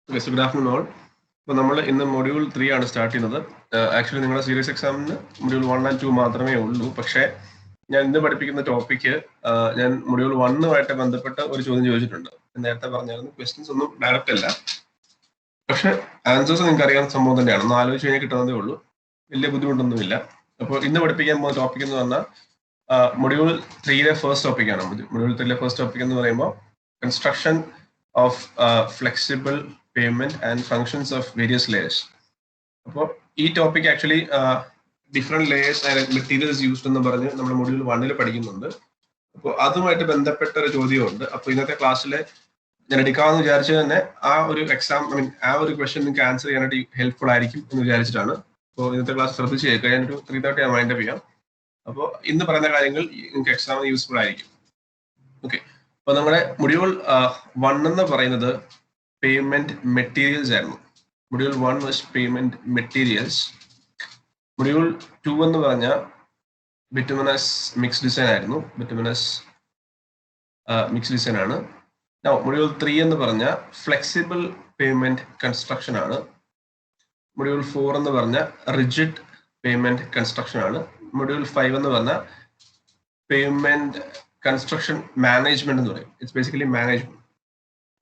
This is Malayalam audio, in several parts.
Yes, good afternoon all. അപ്പോൾ നമ്മൾ ഇന്ന് മൊഡ്യൂൾ 3 ആണ് സ്റ്റാർട്ട് ചെയ്യുന്നത്. ആക്ച്വലി നിങ്ങളുടെ സീരിയസ് എക്സാമിന് മൊഡ്യൂൾ 1 and 2 മാത്രമേ ഉള്ളൂ. പക്ഷേ ഞാൻ ഇന്ന് പഠിപ്പിക്കുന്ന ടോപ്പിക്ക് ഞാൻ മൊഡ്യൂൾ 1 ബന്ധപ്പെട്ട ഒരു ചോദ്യം ചോദിച്ചിട്ടുണ്ട്. നേരത്തെ പറഞ്ഞായിരുന്നു ക്വസ്റ്റ്യൻസ് ഒന്നും ഡയറക്റ്റ് അല്ല, പക്ഷെ ആൻസേഴ്സ് നിങ്ങൾക്ക് അറിയാവുന്ന സംഭവം തന്നെയാണ്. ഒന്ന് ആലോചിച്ച് കഴിഞ്ഞാൽ കിട്ടുന്നതേ ഉള്ളൂ, വലിയ ബുദ്ധിമുട്ടൊന്നുമില്ല. അപ്പോൾ ഇന്ന് പഠിപ്പിക്കാൻ പോകുന്ന ടോപ്പിക് എന്ന് പറഞ്ഞാൽ മൊഡ്യൂൾ 3 ഫസ്റ്റ് ടോപ്പിക്കാണ്. മൊഡ്യൂൾ 3 ഫസ്റ്റ് ടോപ്പിക് എന്ന് പറയുമ്പോൾ construction of flexible payment and functions of various layers. അപ്പോൾ ഈ topic actually different layers and materials used എന്ന് പറഞ്ഞ് നമ്മൾ മൊഡ്യൂൾ 1 പഠിക്കുന്നുണ്ട്. അപ്പോൾ അതുമായിട്ട് ബന്ധപ്പെട്ട ഒരു ചോദ്യമുണ്ട്. അപ്പോൾ ഇന്നത്തെ ക്ലാസ്സിൽ ഞാൻ എടുക്കാമെന്ന് വിചാരിച്ചത് തന്നെ ആ ഒരു എക്സാം ആ ഒരു ക്വസ്റ്റ്യൻ നിങ്ങൾക്ക് ആൻസർ ചെയ്യാനായിട്ട് ഹെൽപ്ഫുൾ ആയിരിക്കും എന്ന് വിചാരിച്ചിട്ടാണ്. അപ്പോൾ ഇന്നത്തെ ക്ലാസ് ശ്രദ്ധിച്ച് കേൾക്കുക. ഞാനൊരു 3:30 ഞാൻ വൈൻഡപ്പ് ചെയ്യാം. അപ്പോൾ ഇന്ന് പറയുന്ന കാര്യങ്ങൾ നിങ്ങൾക്ക് എക്സാമിന് യൂസ്ഫുൾ ആയിരിക്കും. ഓക്കെ, അപ്പോൾ നമ്മുടെ മൊഡ്യൂൾ 1 എന്ന് പറയുന്നത് പേയ്മെന്റ് മെറ്റീരിയൽസ് ആയിരുന്നു. Module 1 was payment materials. Module 2 എന്ന് പറഞ്ഞാൽ ബിറ്റുമിനസ് മിക്സ് ഡിസൈൻ ആയിരുന്നു. ബിറ്റുമിനസ് മിക്സ് ഡിസൈൻ ആണ്. മൊഡ്യൂൾ 3 എന്ന് പറഞ്ഞാൽ ഫ്ലെക്സിബിൾ പേയ്മെന്റ് കൺസ്ട്രക്ഷൻ ആണ്. മൊഡ്യൂൾ 4 എന്ന് പറഞ്ഞാൽ റിജിഡ് പേയ്മെന്റ് കൺസ്ട്രക്ഷൻ ആണ്. മൊഡ്യൂൾ 5 എന്ന് പറഞ്ഞാൽ പേയ്മെന്റ് കൺസ്ട്രക്ഷൻ മാനേജ്മെന്റ് എന്ന് പറയും. It's basically management.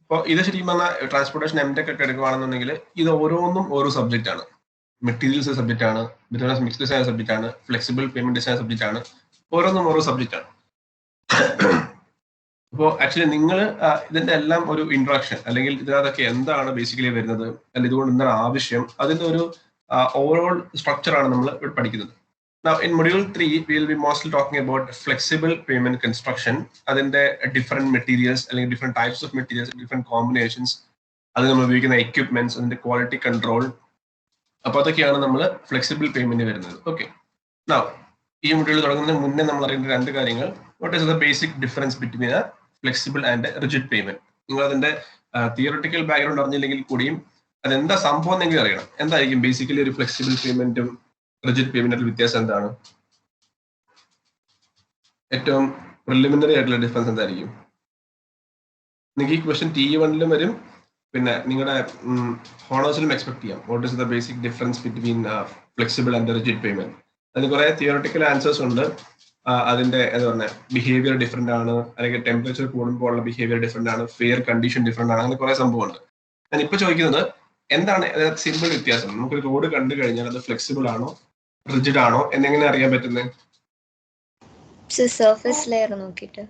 അപ്പോൾ ഇത് ശരിക്കും പറഞ്ഞാൽ ട്രാൻസ്പോർട്ടേഷൻ എംടെക് ഒക്കെ എടുക്കുകയാണെന്നുണ്ടെങ്കിൽ ഇത് ഓരോന്നും ഓരോ സബ്ജക്റ്റ് ആണ്. മെറ്റീരിയൽസ് സബ്ജക്റ്റ് ആണ്, ബിറ്റുമിനസ് മിക്സ് ഡിസൈൻ സബ്ജക്റ്റ് ആണ്, ഫ്ലെക്സിബിൾ പേയ്മെന്റ് ഡിസൈൻ സബ്ജക്റ്റ് ആണ്. ഓരോന്നും ഓരോ സബ്ജക്റ്റ് ആണ്. അപ്പോൾ ആക്ച്വലി നിങ്ങൾ ഇതിന്റെ എല്ലാം ഒരു ഇൻട്രൊഡക്ഷൻ അല്ലെങ്കിൽ ഇതിനകത്തൊക്കെ എന്താണ് ബേസിക്കലി വരുന്നത്, അല്ലെങ്കിൽ ഇതുകൊണ്ട് എന്താണ് ആവശ്യം, അതിന്റെ ഒരു ഓവറോൾ സ്ട്രക്ചർ ആണ് നമ്മൾ ഇവിടെ പഠിക്കുന്നത്. Now in module 3 we will be mostly talking about flexible payment construction. അതിന്റെ different materials അല്ലെങ്കിൽ different types of materials, different combinations, അത് നമ്മൾ ഉപയോഗിക്കുന്ന equipments, അതിന്റെ quality control. അപ്പോൾ അതൊക്കെയാണ് നമ്മൾ ഫ്ലെക്സിബിൾ പേയ്മെന്റ് വരുന്നത്. ഓക്കെ, now ഈ മൊഡ്യൂൾ തുടങ്ങുന്നതിന് മുന്നേ നമ്മൾ അറിയേണ്ട രണ്ട് കാര്യങ്ങൾ. What is the basic difference between A flexible and rigid payment. നിങ്ങൾ അതിന്റെ തിയറട്ടിക്കൽ ബാക്ക്ഗ്രൗണ്ട് അറിഞ്ഞില്ലെങ്കിൽ കൂടിയും അതെന്താ സംഭവം എന്നെങ്കിലും അറിയണം. എന്തായിരിക്കും ബേസിക്കലി ഒരു ഫ്ലെക്സിബിൾ പേയ്മെന്റും റിജിഡ് പേയ്മെന്റിൽ വ്യത്യാസം എന്താണ്? ഏറ്റവും പ്രിലിമിനറി ആയിട്ടുള്ള ഡിഫറൻസ് എന്തായിരിക്കും? നിങ്ങൾക്ക് ഈ ക്വസ്റ്റ്യൻ T1 വരും, പിന്നെ നിങ്ങളുടെ ഹോണേഴ്സിലും എക്സ്പെക്ട് ചെയ്യാം. What is the basic difference between flexible and rigid payment. അതിന് കുറെ തിയറട്ടിക്കൽ ആൻസേഴ്സ് ഉണ്ട്. അതിന്റെ എന്താ പറയുക, ബിഹേവിയർ ഡിഫറെന്റ് ആണ്, അല്ലെങ്കിൽ ടെമ്പറേച്ചർ കൂടുമ്പോൾ ഉള്ള ബിഹേവിയർ ഡിഫറെന്റ് ആണ്, ഫെയർ കണ്ടീഷൻ ഡിഫറെന്റ് ആണ്, അങ്ങനെ കുറെ സംഭവമുണ്ട്. ഞാൻ ഇപ്പൊ ചോദിക്കുന്നത് എന്താണ് സിമ്പിൾ വ്യത്യാസം. നമുക്കൊരു റോഡ് കണ്ടു കഴിഞ്ഞാൽ അത് ഫ്ലെക്സിബിൾ ആണോ റിജിഡ് ആണോ എന്നെങ്ങനെ അറിയാൻ പറ്റുന്നത്? സർഫേസ് ലെയർ നോക്കിയിട്ട്,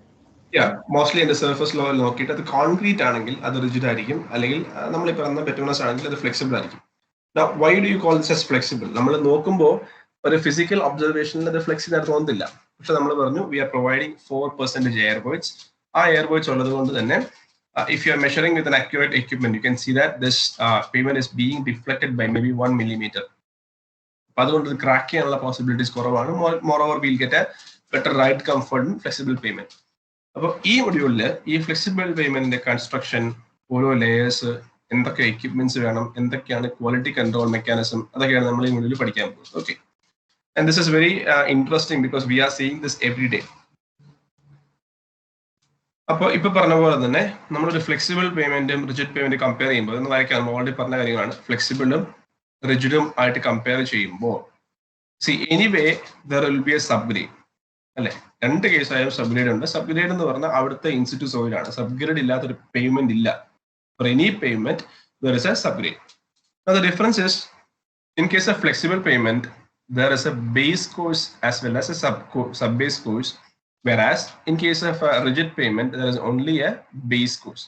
മോസ്റ്റ്ലി അതിന്റെ സർഫേസ് ലെവൽ നോക്കിയിട്ട് അത് കോൺക്രീറ്റ് ആണെങ്കിൽ അത് റിജിഡ് ആയിരിക്കും, അല്ലെങ്കിൽ നമ്മൾ ഈ പറഞ്ഞ ബിറ്റുമിനസ് ആണെങ്കിൽ അത് ഫ്ലെക്സിബിൾ ആയിരിക്കും. Why do you call this as flexible? നമ്മൾ നോക്കുമ്പോൾ ഒരു ഫിസിക്കൽ ഒബ്സർവേഷനിൽ അത് ഫ്ലെക്സിബിൾ ആയിട്ട് തോന്നുന്നില്ല. പക്ഷെ നമ്മൾ പറഞ്ഞു we are providing 4% air voids. ആ എയർ വോയിഡ്സ് ഉള്ളത് കൊണ്ട് തന്നെ if you are measuring with an accurate equipment, you can see that this payment is being deflected by maybe 1 millimeter. അതുകൊണ്ട് ക്രാക്ക് ചെയ്യാനുള്ള പോസിബിലിറ്റീസ് കുറവാണ്. Moreover will get A better ride comfort in flexible pavement. അപ്പോൾ ഈ മൊഡ്യൂളിൽ ഈ ഫ്ലെക്സിബിൾ പേയ്മെന്റിന്റെ കൺസ്ട്രക്ഷൻ, ഓരോ ലെയേഴ്സ്, എന്തൊക്കെ എക്യുപ്മെന്റ്സ് വേണം, എന്തൊക്കെയാണ് ക്വാളിറ്റി കൺട്രോൾ മെക്കാനിസം, അതൊക്കെയാണ് നമ്മൾ ഈ മൊഡ്യൂളിൽ പഠിക്കാൻ പോകുന്നത്. Okay, and this is very interesting because we are seeing this every day. അപ്പോൾ ഇപ്പൊ പറഞ്ഞ പോലെ തന്നെ നമ്മളൊരു ഫ്ലെക്സിബിൾ പേയ്മെന്റും റിജിഡ് പേയ്മെന്റും കമ്പയർ ചെയ്യുമ്പോൾ എന്ന് വായിക്കാൻ ഓൾറെഡി പറഞ്ഞ കാര്യങ്ങളാണ്. ഫ്ലെക്സിബിളും റിജിഡും ആയിട്ട് കമ്പയർ ചെയ്യുമ്പോൾ anyway there will be A subgrade അല്ലെ. രണ്ട് കേസായാലും സബ്ഗ്രേഡ് ഉണ്ട്. സബ്ഗ്രേഡ് എന്ന് പറഞ്ഞാൽ അവിടുത്തെ ഇൻസ്റ്റിറ്റ്യൂട്ട് സോയിലാണ്. സബ്ഗ്രേഡ് ഇല്ലാത്തൊരു പേയ്മെന്റ് ഇല്ല. For any payment there is A subgrade. The difference is in case of flexible payment there is A base course as well as A sub base course. Whereas in case of a rigid payment, there is only a base course.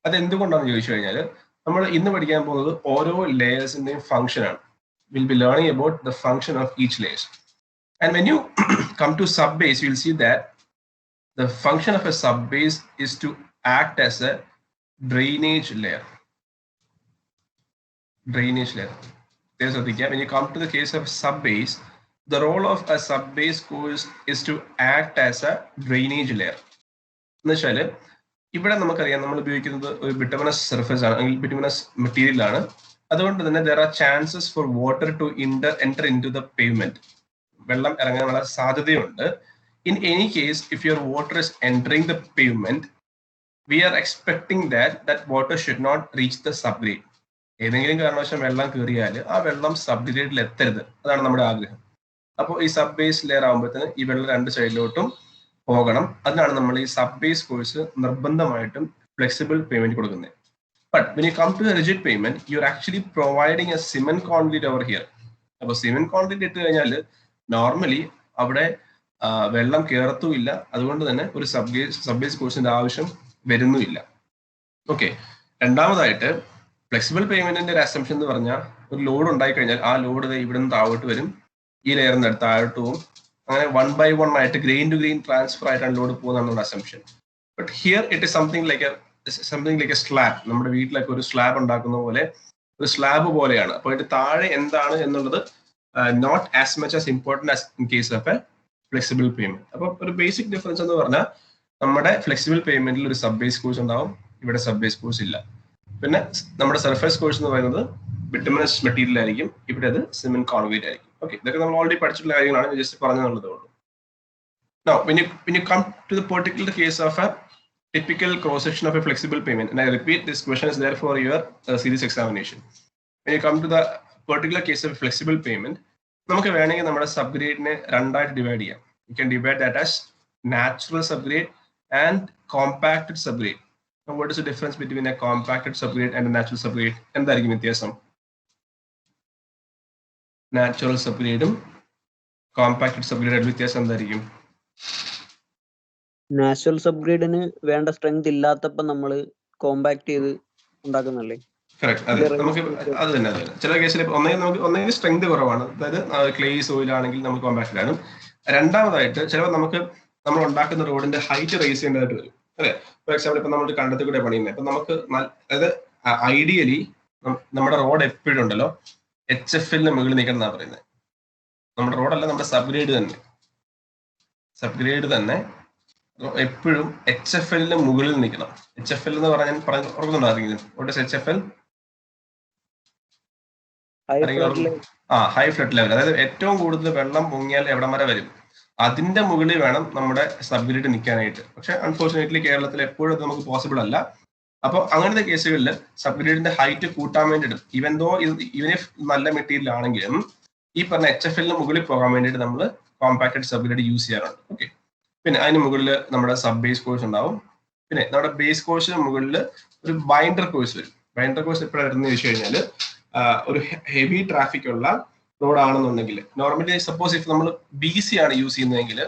അത് എന്തുകൊണ്ടാണെന്ന് ചോദിച്ചു കഴിഞ്ഞാൽ നമ്മൾ ഇന്ന് പഠിക്കാൻ പോകുന്നത് ഓരോ ലെയേഴ്സിന്റെയും ഫംഗ്ഷൻ ആണ്. Will be learning about the function of each layers. And when you come to sub base, you will see that the function of a sub base is to act as a drainage layer. Drainage layer ശ്രദ്ധിക്കാം. When you come to the case of sub base, the role of a sub-base course is to act as a drainage layer. എന്ന് വെച്ചാൽ ഇവിടെ നമുക്കറിയാം നമ്മൾ ഉപയോഗിക്കുന്നത് ഒരു ബിറ്റുമിനസ് സർഫേസ് ആണ്, അല്ലെങ്കിൽ ബിറ്റുമിനസ് മെറ്റീരിയൽ ആണ്. അതുകൊണ്ട് തന്നെ there are chances for water to enter into the pavement. വെള്ളം ഇറങ്ങാനുള്ള സാധ്യതയുണ്ട്. In any case, if your water is entering the pavement, we are expecting that water should not reach the subgrade. ഏതെങ്കിലും കാരണവശാൽ വെള്ളം കയറിയാൽ ആ വെള്ളം സബ്ഗ്രേഡിൽ എത്തരുത്, അതാണ് നമ്മുടെ ആഗ്രഹം. അപ്പോൾ ഈ സബ് ബേസ് ലെയർ ആകുമ്പോഴത്തേന് ഈ വെള്ളം രണ്ട് സൈഡിലോട്ടും പോകണം. അതിനാണ് നമ്മൾ ഈ സബ് ബേസ് കോഴ്സ് നിർബന്ധമായിട്ടും ഫ്ലെക്സിബിൾ പേയ്മെന്റ് കൊടുക്കുന്നത്. But when you come to a rigid payment, you're actually providing a cement concrete over here. അപ്പോൾ സിമെന്റ് കോൺക്രീറ്റ് ഇട്ട് കഴിഞ്ഞാൽ നോർമലി അവിടെ വെള്ളം കയറത്തുമില്ല, അതുകൊണ്ട് തന്നെ ഒരു സബ് ബേസ് കോഴ്സിന്റെ ആവശ്യം വരുന്നുമില്ല. ഓക്കെ, രണ്ടാമതായിട്ട് ഫ്ലെക്സിബിൾ പേയ്മെന്റിന്റെ ഒരു അസംഷൻ എന്ന് പറഞ്ഞാൽ ഒരു ലോഡ് ഉണ്ടായി കഴിഞ്ഞാൽ ആ ലോഡ് ഇവിടെ നിന്ന് താഴോട്ട് വരും, ഈ ലെയറിന് അടുത്ത് താഴോട്ട് പോകും, അങ്ങനെ 1 by 1 ആയിട്ട് ഗ്രെയിൻ ടു ഗ്രെയിൻ ട്രാൻസ്ഫർ ആയിട്ടാണ് ലോഡ് പോകുന്നതാണ് assumption. But here it is something like A slab. നമ്മുടെ വീട്ടിലൊക്കെ ഒരു സ്ലാബ് ഉണ്ടാക്കുന്ന പോലെ ഒരു സ്ലാബ് പോലെയാണ്. അപ്പോൾ ഇതിന്റെ താഴെ എന്താണ് എന്നുള്ളത് not as much as important as in case of a flexible pavement. അപ്പോൾ ഒരു ബേസിക് ഡിഫറൻസ് എന്ന് പറഞ്ഞാൽ നമ്മുടെ ഫ്ലെക്സിബിൾ പേയ്മെന്റിൽ ഒരു സബ് ബേസ് കോഴ്സ് ഉണ്ടാവും, ഇവിടെ സബ് ബേസ് കോഴ്സ് ഇല്ല. പിന്നെ നമ്മുടെ സർഫേസ് കോഴ്സ് എന്ന് പറയുന്നത് ബിറ്റുമിനസ് മെറ്റീരിയൽ ആയിരിക്കും, ഇവിടെ അത് സിമെന്റ് കോൺക്രീറ്റ് ആയിരിക്കും. ഓക്കെ, ഇതൊക്കെ നമ്മൾ ഓൾറെഡി പഠിച്ചിട്ടുള്ള കാര്യങ്ങളാണ്, ജസ്റ്റ് പറഞ്ഞുള്ളതേ ഉള്ളൂ. Now, when you come to the particular case of a typical cross section of a flexible payment, and I repeat, this question is there for your series examination. When you come to the particular case of a flexible payment, നമുക്ക് വേണമെങ്കിൽ നമ്മുടെ സബ്ഗ്രേഡിനെ രണ്ടായിട്ട് ഡിവൈഡ് ചെയ്യാം. You can divide that as natural subgrade and compacted subgrade. Now, what is the difference between a compacted subgrade and a natural subgrade? എന്തായിരിക്കും വ്യത്യാസം? നാച്ചുറൽ സബ്ഗ്രേഡും കോമ്പാക്റ്റഡ് സബ്ഗ്രേഡും വ്യത്യാസം എന്തായിരിക്കും? നാച്ചുറൽ സബ്ഗ്രേഡിന് വേണ്ട സ്ട്രെങ്ത് ഇല്ലാത്തപ്പോൾ നമ്മൾ കോമ്പാക്ട് ചെയ്ത് ഉണ്ടാക്കുന്നല്ലേ? കറക്റ്റ്, അതെ, നമുക്ക് അത് തന്നെ. ചില കേസിൽ ഒന്നെങ്കിൽ സ്ട്രെങ്ത് കുറവാണ്, അതായത് ക്ലേ സോയിൽ ആണെങ്കിൽ നമ്മൾ കോമ്പാക്റ്റഡ് ആണ്. രണ്ടാമതായിട്ട് ചിലപ്പോൾ നമ്മൾ ഉണ്ടാക്കുന്ന റോഡിന്റെ ഹൈറ്റ് റേസ് ചെയ്യേണ്ടതായിട്ട് വരും, അല്ലെ? ഫോർ എക്സാമ്പിൾ ഇപ്പൊ നമ്മൾ കണ്ടത്തിൽ കൂടെ പണിയുന്നത്, ഇപ്പൊ നമുക്ക് അതായത് ഐഡിയലി നമ്മുടെ റോഡ് എപ്പോഴും ഉണ്ടല്ലോ HFL മുകളിൽ നിൽക്കണം എന്നാണ് പറയുന്നത്. നമ്മുടെ റോഡല്ല, നമ്മുടെ സബ്ഗ്രേഡ് തന്നെ എപ്പോഴും HFL മുകളിൽ നിൽക്കണം. HFL എന്ന് പറഞ്ഞാൽ ഓർക്കുന്നുണ്ടായിരുന്നെങ്കിലും, what is HFL? High flood level. അതായത് ഏറ്റവും കൂടുതൽ വെള്ളം പൊങ്ങിയാൽ എവിടം വരെ വരും, അതിന്റെ മുകളിൽ വേണം നമ്മുടെ സബ്ഗ്രേഡ് നിൽക്കാനായിട്ട്. പക്ഷെ അൺഫോർച്ചുനേറ്റ്ലി കേരളത്തിൽ എപ്പോഴും അത് നമുക്ക് പോസിബിൾ അല്ല. അപ്പോൾ അങ്ങനത്തെ കേസുകളിൽ സബ്ഗ്രേഡിന്റെ ഹൈറ്റ് കൂട്ടാൻ വേണ്ടിയിട്ട് ഈവൻ ഇഫ് നല്ല മെറ്റീരിയൽ ആണെങ്കിലും ഈ പറഞ്ഞ HFL മുകളിൽ പോകാൻ വേണ്ടിയിട്ട് നമ്മൾ കോമ്പാക്റ്റഡ് സബ്ഗ്രേഡ് യൂസ് ചെയ്യാറുണ്ട്. ഓക്കെ, പിന്നെ അതിന് മുകളിൽ നമ്മുടെ സബ് ബേസ് കോഴ്സ് ഉണ്ടാവും. പിന്നെ നമ്മുടെ ബേസ് കോഴ്സിന് മുകളിൽ ഒരു ബൈൻഡർ കോഴ്സ് വരും. ബൈൻഡർ കോഴ്സ് എപ്പോഴാണ് വരുന്നത് ചോദിച്ചു കഴിഞ്ഞാൽ, ഒരു ഹെവി ട്രാഫിക് ഉള്ള റോഡ് ആണെന്നുണ്ടെങ്കിൽ, നോർമലി സപ്പോസ് ഇഫ് നമ്മൾ BC ആണ് യൂസ് ചെയ്യുന്നതെങ്കിൽ,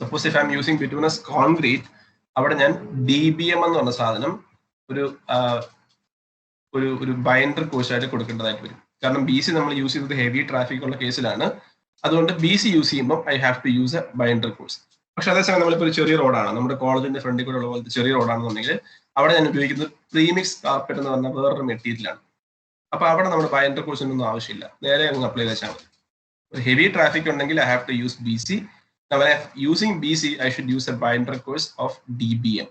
suppose if I M using bituminous concrete, അവിടെ ഞാൻ DBM എന്ന് പറഞ്ഞ സാധനം ഒരു ബൈൻഡർ കോഴ്സ് ആയിട്ട് കൊടുക്കേണ്ടതായിട്ട് വരും. കാരണം BC നമ്മൾ യൂസ് ചെയ്യുന്നത് ഹെവി ട്രാഫിക് ഉള്ള കേസിലാണ്. അതുകൊണ്ട് BC യൂസ് ചെയ്യുമ്പോൾ I have to use a binder course. പക്ഷെ അതേസമയം നമ്മളിപ്പോൾ ഒരു ചെറിയ റോഡാണ്, നമ്മുടെ കോളേജിന്റെ ഫ്രണ്ടിൽ കൂടെ ഉള്ള പോലത്തെ ചെറിയ റോഡാണെന്നുണ്ടെങ്കിൽ അവിടെ ഞാൻ ഉപയോഗിക്കുന്നത് പ്രീമിക്സ് കാർപ്പറ്റ് എന്ന് പറഞ്ഞ വേറൊരു മെറ്റീരിയലാണ്. അപ്പൊ അവിടെ നമ്മുടെ ബൈൻഡർ കോഴ്സിനൊന്നും ആവശ്യമില്ല, നേരെ അങ്ങ് അപ്ലൈ ചെയ്താൽ മതി. ഹെവി ട്രാഫിക് ഉണ്ടെങ്കിൽ I have to use BC. Using BC I should use a binder course of DBM.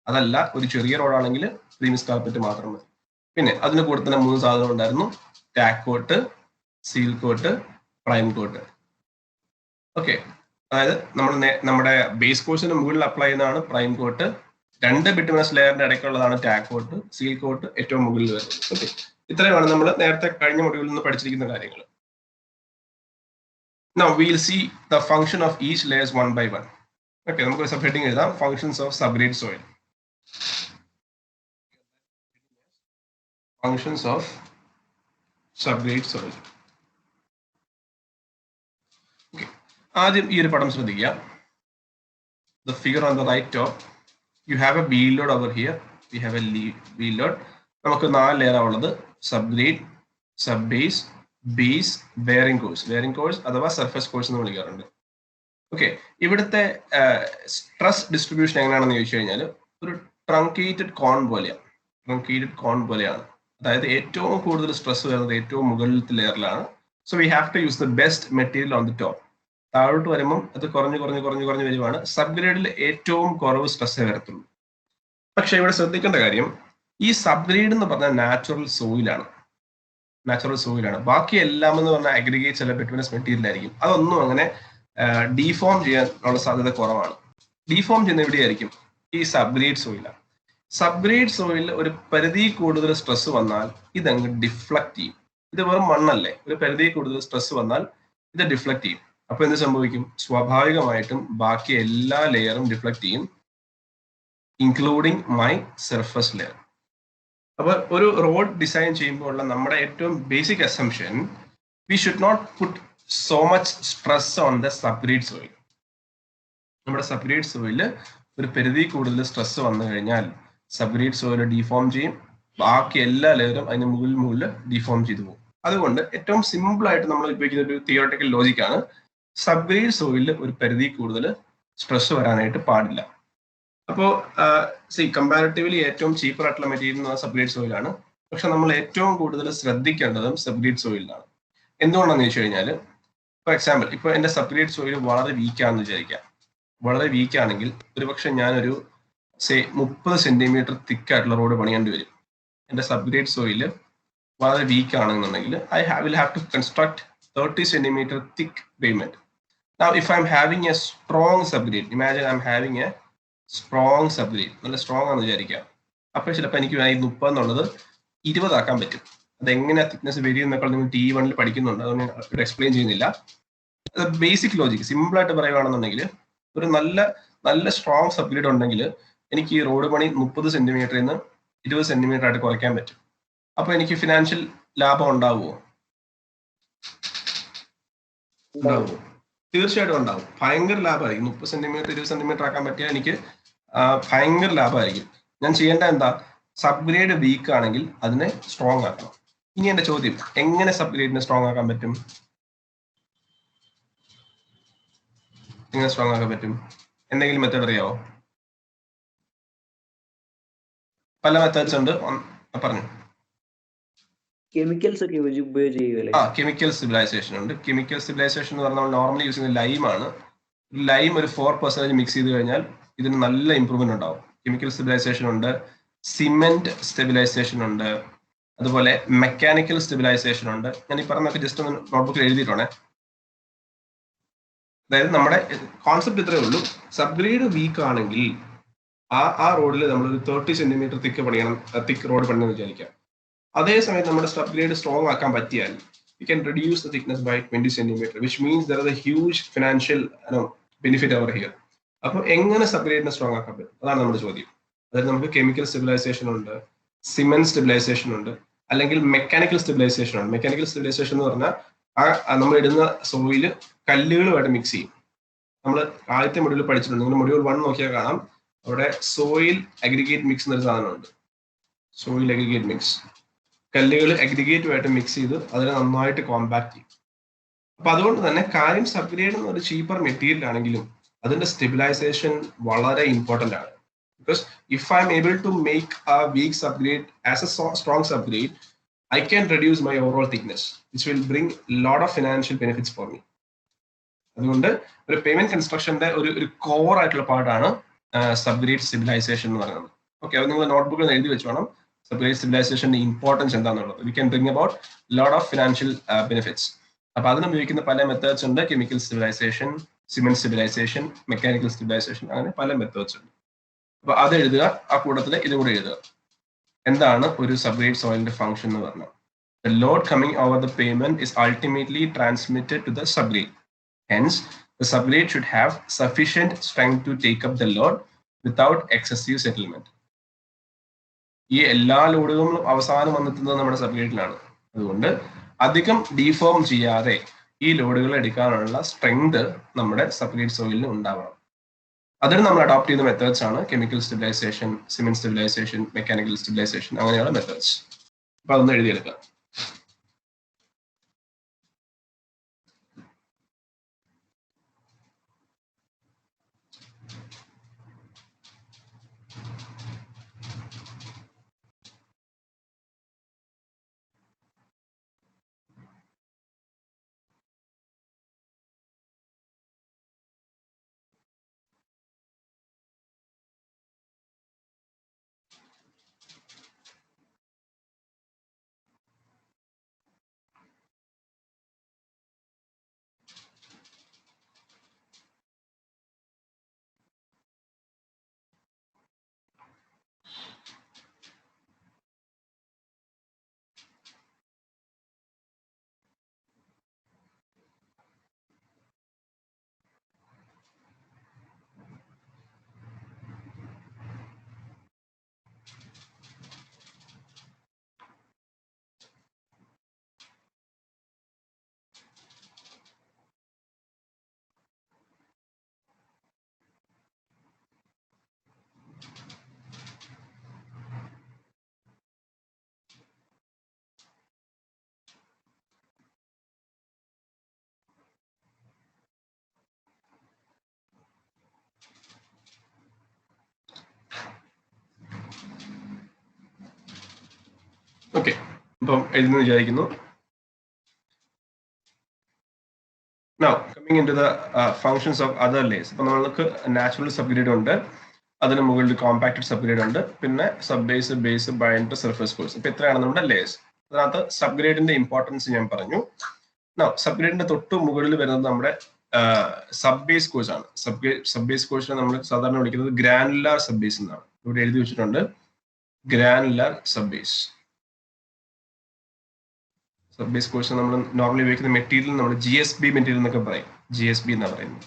അതല്ല, ഒരു ചെറിയ റോഡാണെങ്കിൽ പ്രീമിക്സ് കാർപ്പറ്റ് മാത്രം മതി. പിന്നെ അതിന് കൂടെ തന്നെ 3 സാധനം ഉണ്ടായിരുന്നു: tack coat, seal coat, prime coat. Okay, അതായത് നമ്മുടെ ബേസ് കോഴ്സിന് മുകളിൽ അപ്ലൈ ചെയ്യുന്നതാണ് പ്രൈം കോട്ട്, 2 ബിറ്റുമിനസ് ലെയറിന്റെ ഇടയ്ക്കുള്ളതാണ് ടാക്ക് കോട്ട്, സീൽ കോട്ട് ഏറ്റവും മുകളിൽ വരുന്നത്. ഓക്കെ, ഇത്രയുമാണ് നമ്മൾ നേരത്തെ കഴിഞ്ഞ മൊഡ്യൂളിൽ നിന്ന് പഠിച്ചിരിക്കുന്ന കാര്യങ്ങൾ. Now we'll see the function of each layers one by one. Okay, നമുക്ക് സബ് ഹെഡിങ് എഴുതാം: functions of subgrade soil. Functions of subgrade soil. Okay, ആദ്യം ഈ ഒരു പടം ശ്രദ്ധിക്കുക. The figure on the right top, you have a wheel load over here. We have a wheel load. നമുക്ക് 4 ലെയർ ഉള്ളത്: subgrade, subbase, base, bearing course അഥവാ സർഫസ് കോഴ്സ് എന്ന് വിളിക്കാറുണ്ട്. ഓക്കെ, ഇവിടുത്തെ സ്ട്രെസ് ഡിസ്ട്രിബ്യൂഷൻ എങ്ങനെയാണെന്ന് ചോദിച്ചു കഴിഞ്ഞാൽ ഒരു ട്രങ്കേറ്റഡ് കോൺ പോലെയാണ്. അതായത് ഏറ്റവും കൂടുതൽ സ്ട്രെസ് വരുന്നത് ഏറ്റവും മുകളിലത്തെ ലെയറിലാണ്. So we have to use the best material on the top. താഴോട്ട് വരുമ്പം അത് കുറഞ്ഞു വരുവാണ്. സബ്ഗ്രേഡിൽ ഏറ്റവും കുറവ് സ്ട്രെസ്സേ വരത്തുള്ളൂ. പക്ഷെ ഇവിടെ ശ്രദ്ധിക്കേണ്ട കാര്യം, ഈ സബ്ഗ്രേഡ് എന്ന് പറഞ്ഞാൽ നാച്ചുറൽ സോയിലാണ്. ബാക്കി എല്ലാം എന്ന് പറഞ്ഞാൽ അഗ്രിഗേറ്റ്സ് അല്ല ബിറ്റുമിനസ് മെറ്റീരിയൽ ആയിരിക്കും. അതൊന്നും അങ്ങനെ ഡീഫോം ചെയ്യാനുള്ള സാധ്യത കുറവാണ്. ഡീഫോം ചെയ്യുന്ന എവിടെയായിരിക്കും? ഈ സബ്ഗ്രേഡ് സോയിലാണ്. സബ്ഗ്രേഡ് സോയിലിൽ ഒരു പരിധി കൂടുതൽ സ്ട്രെസ് വന്നാൽ ഇതങ്ങ് ഡിഫ്ലക്ട് ചെയ്യും. ഇത് വെറും മണ്ണല്ലേ, ഒരു പരിധി കൂടുതൽ സ്ട്രെസ് വന്നാൽ ഇത് ഡിഫ്ലക്ട് ചെയ്യും. അപ്പൊ എന്ത് സംഭവിക്കും? സ്വാഭാവികമായിട്ടും ബാക്കി എല്ലാ ലെയറും ഡിഫ്ലക്ട് ചെയ്യും, ഇൻക്ലൂഡിങ് മൈ സർഫസ് ലെയർ. അപ്പൊ ഒരു റോഡ് ഡിസൈൻ ചെയ്യുമ്പോൾ ഉള്ള നമ്മുടെ ഏറ്റവും basic assumption, we should not put so much stress on the subgrade soil. നമ്മുടെ സബ്ഗ്രേഡ് സോയില് ഒരു പരിധി കൂടുതൽ സ്ട്രെസ് വന്നു കഴിഞ്ഞാൽ സബ്ഗ്രേഡ് സോയിൽ ഡിഫോം ചെയ്യും, ബാക്കി എല്ലാ ലെയറും അതിന് മുകളിൽ ഡിഫോം ചെയ്തു പോകും. അതുകൊണ്ട് ഏറ്റവും സിമ്പിൾ ആയിട്ട് നമ്മൾ ഉപയോഗിക്കുന്ന ഒരു തിയോറട്ടിക്കൽ ലോജിക്കാണ്, സബ്ഗ്രേഡ് സോയിലിൽ ഒരു പരിധി കൂടുതൽ സ്ട്രെസ് വരാനായിട്ട് പാടില്ല. അപ്പോൾ കമ്പാരിറ്റീവ്ലി ഏറ്റവും ചീപ്പർ ആയിട്ടുള്ള മെറ്റീരിയൽ എന്ന് പറഞ്ഞാൽ സബ്ഗ്രേഡ് സോയിലാണ്. പക്ഷെ നമ്മൾ ഏറ്റവും കൂടുതൽ ശ്രദ്ധിക്കേണ്ടതും സബ്ഗ്രേഡ് സോയിലാണ്. എന്തുകൊണ്ടാണെന്ന് വെച്ച് കഴിഞ്ഞാൽ, ഫോർ എക്സാമ്പിൾ, ഇപ്പോൾ എൻ്റെ സബ്ഗ്രേഡ് സോയിൽ വളരെ വീക്കാണെന്ന് വിചാരിക്കാം. വളരെ വീക്കാണെങ്കിൽ ഒരുപക്ഷെ ഞാനൊരു 30 സെന്റിമീറ്റർ തിക്കായിട്ടുള്ള റോഡ് പണിയേണ്ടി വരും. എൻ്റെ സബ്ഗ്രേഡ് സോയിൽ വളരെ വീക്ക് ആണെന്നുണ്ടെങ്കിൽ I will have to construct 30 centimetre thick pavement. Now, if I'm having a strong subgrade, imagine I'm having a strong subgrade, നല്ല സ്ട്രോങ് ആണെന്ന് വിചാരിക്കാം. അപ്പോൾ ചിലപ്പോൾ എനിക്ക് 30 എന്നുള്ളത് 20 ആക്കാൻ പറ്റും. അതെങ്ങനെ തിക്നെസ് വരും എന്നൊക്കെ നിങ്ങൾ T1 പഠിക്കുന്നുണ്ട്, അതുകൊണ്ട് ഞാൻ എക്സ്പ്ലെയിൻ ചെയ്യുന്നില്ല. ബേസിക് ലോജിക് സിമ്പിൾ ആയിട്ട് പറയുകയാണെന്നുണ്ടെങ്കിൽ, ഒരു നല്ല സ്ട്രോങ് സബ്ഗ്രേഡ് ഉണ്ടെങ്കിൽ എനിക്ക് ഈ റോഡ് പണി 30 സെന്റിമീറ്ററിൽ നിന്ന് 20 സെന്റിമീറ്റർ ആയിട്ട് കുറയ്ക്കാൻ പറ്റും. അപ്പൊ എനിക്ക് ഫിനാൻഷ്യൽ ലാഭം ഉണ്ടാവുമോ? തീർച്ചയായിട്ടും ഉണ്ടാവും. ഭയങ്കര ലാഭമായിരിക്കും. 30 സെന്റിമീറ്റർ 20 സെന്റിമീറ്റർ ആക്കാൻ പറ്റിയാൽ എനിക്ക് ഭയങ്കര ലാഭമായിരിക്കും. ഞാൻ ചെയ്യേണ്ട എന്താ? സബ്ഗ്രേഡ് വീക്ക് ആണെങ്കിൽ അതിനെ സ്ട്രോങ് ആക്കണം. ഇനി എന്റെ ചോദ്യം, എങ്ങനെ സബ്ഗ്രേഡിനെ സ്ട്രോങ് ആക്കാൻ പറ്റും? എങ്ങനെ സ്ട്രോങ് ആക്കാൻ പറ്റും? എന്തെങ്കിലും മെത്തേഡ് അറിയാവോ? പല മെത്തേഡ്സ് ഉണ്ട്, പറഞ്ഞു. കെമിക്കൽസ് ഒക്കെ ഉപയോഗിക്കുകയല്ലേ? കെമിക്കൽ സിവിലൈസേഷൻ ഉണ്ട്. കെമിക്കൽ സിവിലൈസേഷൻ എന്ന് പറഞ്ഞാൽ നമ്മൾ നോർമലി യൂസ് ചെയ്യുന്ന ലൈമാണ്. ലൈം ഒരു 4% മിക്സ് ചെയ്ത് കഴിഞ്ഞാൽ ഇതിന് നല്ല ഇമ്പ്രൂവ്മെന്റ് ഉണ്ടാവും. കെമിക്കൽ സിവിലൈസേഷൻ ഉണ്ട്, സിമെന്റ് സ്റ്റെബിലൈസേഷൻ ഉണ്ട്, അതുപോലെ മെക്കാനിക്കൽ സ്റ്റെബിലൈസേഷൻ ഉണ്ട്. ഞാൻ ഈ പറഞ്ഞൊക്കെ ജസ്റ്റ് ഒന്ന് നോട്ട്ബുക്കിൽ എഴുതിയിട്ടോണേ. അതായത് നമ്മുടെ കോൺസെപ്റ്റ് ഇത്രയേ ഉള്ളൂ, സബ്ഗ്രേഡ് വീക്ക് ആണെങ്കിൽ ആ റോഡിൽ നമ്മളൊരു 30 സെന്റിമീറ്റർ തിക്ക് പണിയണം, തിക്ക് റോഡ് പണിയെന്ന് വിചാരിക്കാം. അതേസമയം നമ്മുടെ സബ്ഗ്രേഡ് സ്ട്രോങ് ആക്കാൻ പറ്റിയാൽ we can reduce the thickness by 20 centimeter, which means there is a huge financial benefit over here. അപ്പോൾ എങ്ങനെ സബ്ഗ്രേഡിനെ സ്ട്രോങ് ആക്കാൻ പറ്റും? അതാണ് നമ്മുടെ ചോദ്യം. അതായത് നമുക്ക് കെമിക്കൽ സ്റ്റെബിലൈസേഷൻ ഉണ്ട്, സിമെന്റ് സ്റ്റെബിലൈസേഷൻ ഉണ്ട്, അല്ലെങ്കിൽ മെക്കാനിക്കൽ സ്റ്റെബിലൈസേഷൻ ഉണ്ട്. മെക്കാനിക്കൽ സ്റ്റെബിലൈസേഷൻ എന്ന് പറഞ്ഞാൽ നമ്മൾ ഇടുന്ന സോയില് കല്ലുകളുമായിട്ട് മിക്സ് ചെയ്യും. നമ്മൾ ആദ്യത്തെ മൊഡ്യൂൾ പഠിച്ചിട്ടുണ്ട്, നിങ്ങൾ മൊഡ്യൂൾ 1 നോക്കിയാൽ കാണാം, അവിടെ സോയിൽ അഗ്രിഗേറ്റ് മിക്സ് എന്നൊരു സാധനമുണ്ട്. സോയിൽ അഗ്രിഗേറ്റ് മിക്സ്, കല്ലുകൾ അഗ്രിഗേറ്റുമായിട്ട് മിക്സ് ചെയ്ത് അതിനെ നന്നായിട്ട് കോമ്പാക്ട് ചെയ്യും. അപ്പൊ അതുകൊണ്ട് തന്നെ കാര്യം സബ്ഗ്രേഡ് എന്ന ഒരു ചീപ്പർ മെറ്റീരിയൽ ആണെങ്കിലും അതിന്റെ സ്റ്റെബിലൈസേഷൻ വളരെ ഇമ്പോർട്ടന്റ് ആണ്. Because if I'm able to make a weak subgrade as a strong subgrade, I can reduce my overall thickness, which will bring lot of financial benefits for me. അതുകൊണ്ട് ഒരു പേയ്മെന്റ് കൺസ്ട്രക്ഷന്റെ ഒരു കോർ ആയിട്ടുള്ള പാർട്ടാണ് സബ്ഗ്രേഡ് സ്റ്റെബിലൈസേഷൻ എന്ന് പറയുന്നത്. ഓക്കെ, അത് നിങ്ങൾ നോട്ട്ബുക്കിൽ എഴുതി വെച്ചോണം. സബ്ഗ്രേഡ് സ്റ്റെബിലൈസേഷന്റെ ഇമ്പോർട്ടൻസ് എന്താണെന്നുള്ളത്. We can bring about lot of financial benefits. അപ്പൊ അതിന് ഉപയോഗിക്കുന്ന പല മെത്തേഡ്സ് ഉണ്ട്. Chemical stabilisation, cement stabilisation, mechanical stabilisation, അങ്ങനെ പല മെത്തേഡ്സ് ഉണ്ട്. അപ്പൊ അത് എഴുതുക, ആ കൂട്ടത്തിൽ ഇതും കൂടെ എഴുതുക. എന്താണ് ഒരു സബ്ഗ്രേഡ് സോയിലിന്റെ ഫംഗ്ഷൻ എന്ന് പറഞ്ഞാൽ, the load coming over the pavement is ultimately transmitted to the subgrade. Hence, the subgrade should have sufficient strength to take up the load without excessive settlement. ഈ എല്ലാ ലോഡുകളും അവസാനം വന്നെത്തുന്നത് നമ്മുടെ സബ്ഗ്രേഡിലാണ്. അതുകൊണ്ട് അധികം ഡീഫോം ചെയ്യാതെ ഈ ലോഡുകൾ എടുക്കാനുള്ള സ്ട്രെങ്ത് നമ്മുടെ സബ്ഗ്രേഡ് സോയിലിന് ഉണ്ടാവണം. അതിന് നമ്മൾ അഡോപ്റ്റ് ചെയ്യുന്ന മെത്തേഡ്സ് ആണ് chemical stabilisation, cement stabilisation, mechanical stabilisation, അങ്ങനെയുള്ള മെത്തേഡ്സ്. അപ്പൊ അതൊന്ന് എഴുതിയെടുക്കാം. ഓക്കെ, അപ്പം എഴുതുന്നു വിചാരിക്കുന്നു. Now, coming into the functions of other layers. അപ്പോൾ നമ്മൾക്ക് നാച്ചുറൽ സബ്ഗ്രേഡ് ഉണ്ട്, അതിന് മുകളിൽ കോമ്പാക്റ്റഡ് സബ്ഗ്രേഡ് ഉണ്ട്, പിന്നെ sub base, base, binder, surface course. ഇപ്പൊ ഇത്രയാണ് നമ്മുടെ ലേയേഴ്സ്. അതിനകത്ത് സബ്ഗ്രേഡിന്റെ ഇമ്പോർട്ടൻസ് ഞാൻ പറഞ്ഞു. സബ്ഗ്രേഡിന്റെ തൊട്ട് മുകളിൽ വരുന്നത് നമ്മുടെ സബ് ബേസ് കോഴ്സ് ആണ്. സബ് ബേസ് കോഴ്സിനെ നമ്മൾ സാധാരണ വിളിക്കുന്നത് ഗ്രാനുലാർ സബ് ബേസ് എന്നാണ്. ഇവിടെ എഴുതി വെച്ചിട്ടുണ്ട് granular sub base. Sub base course നമ്മൾ നോർമലി ഉപയോഗിക്കുന്ന മെറ്റീരിയൽ നമ്മൾ GSB മെറ്റീരിയൽ എന്നൊക്കെ പറയും. GSB എന്നാണ് പറയുന്നത്.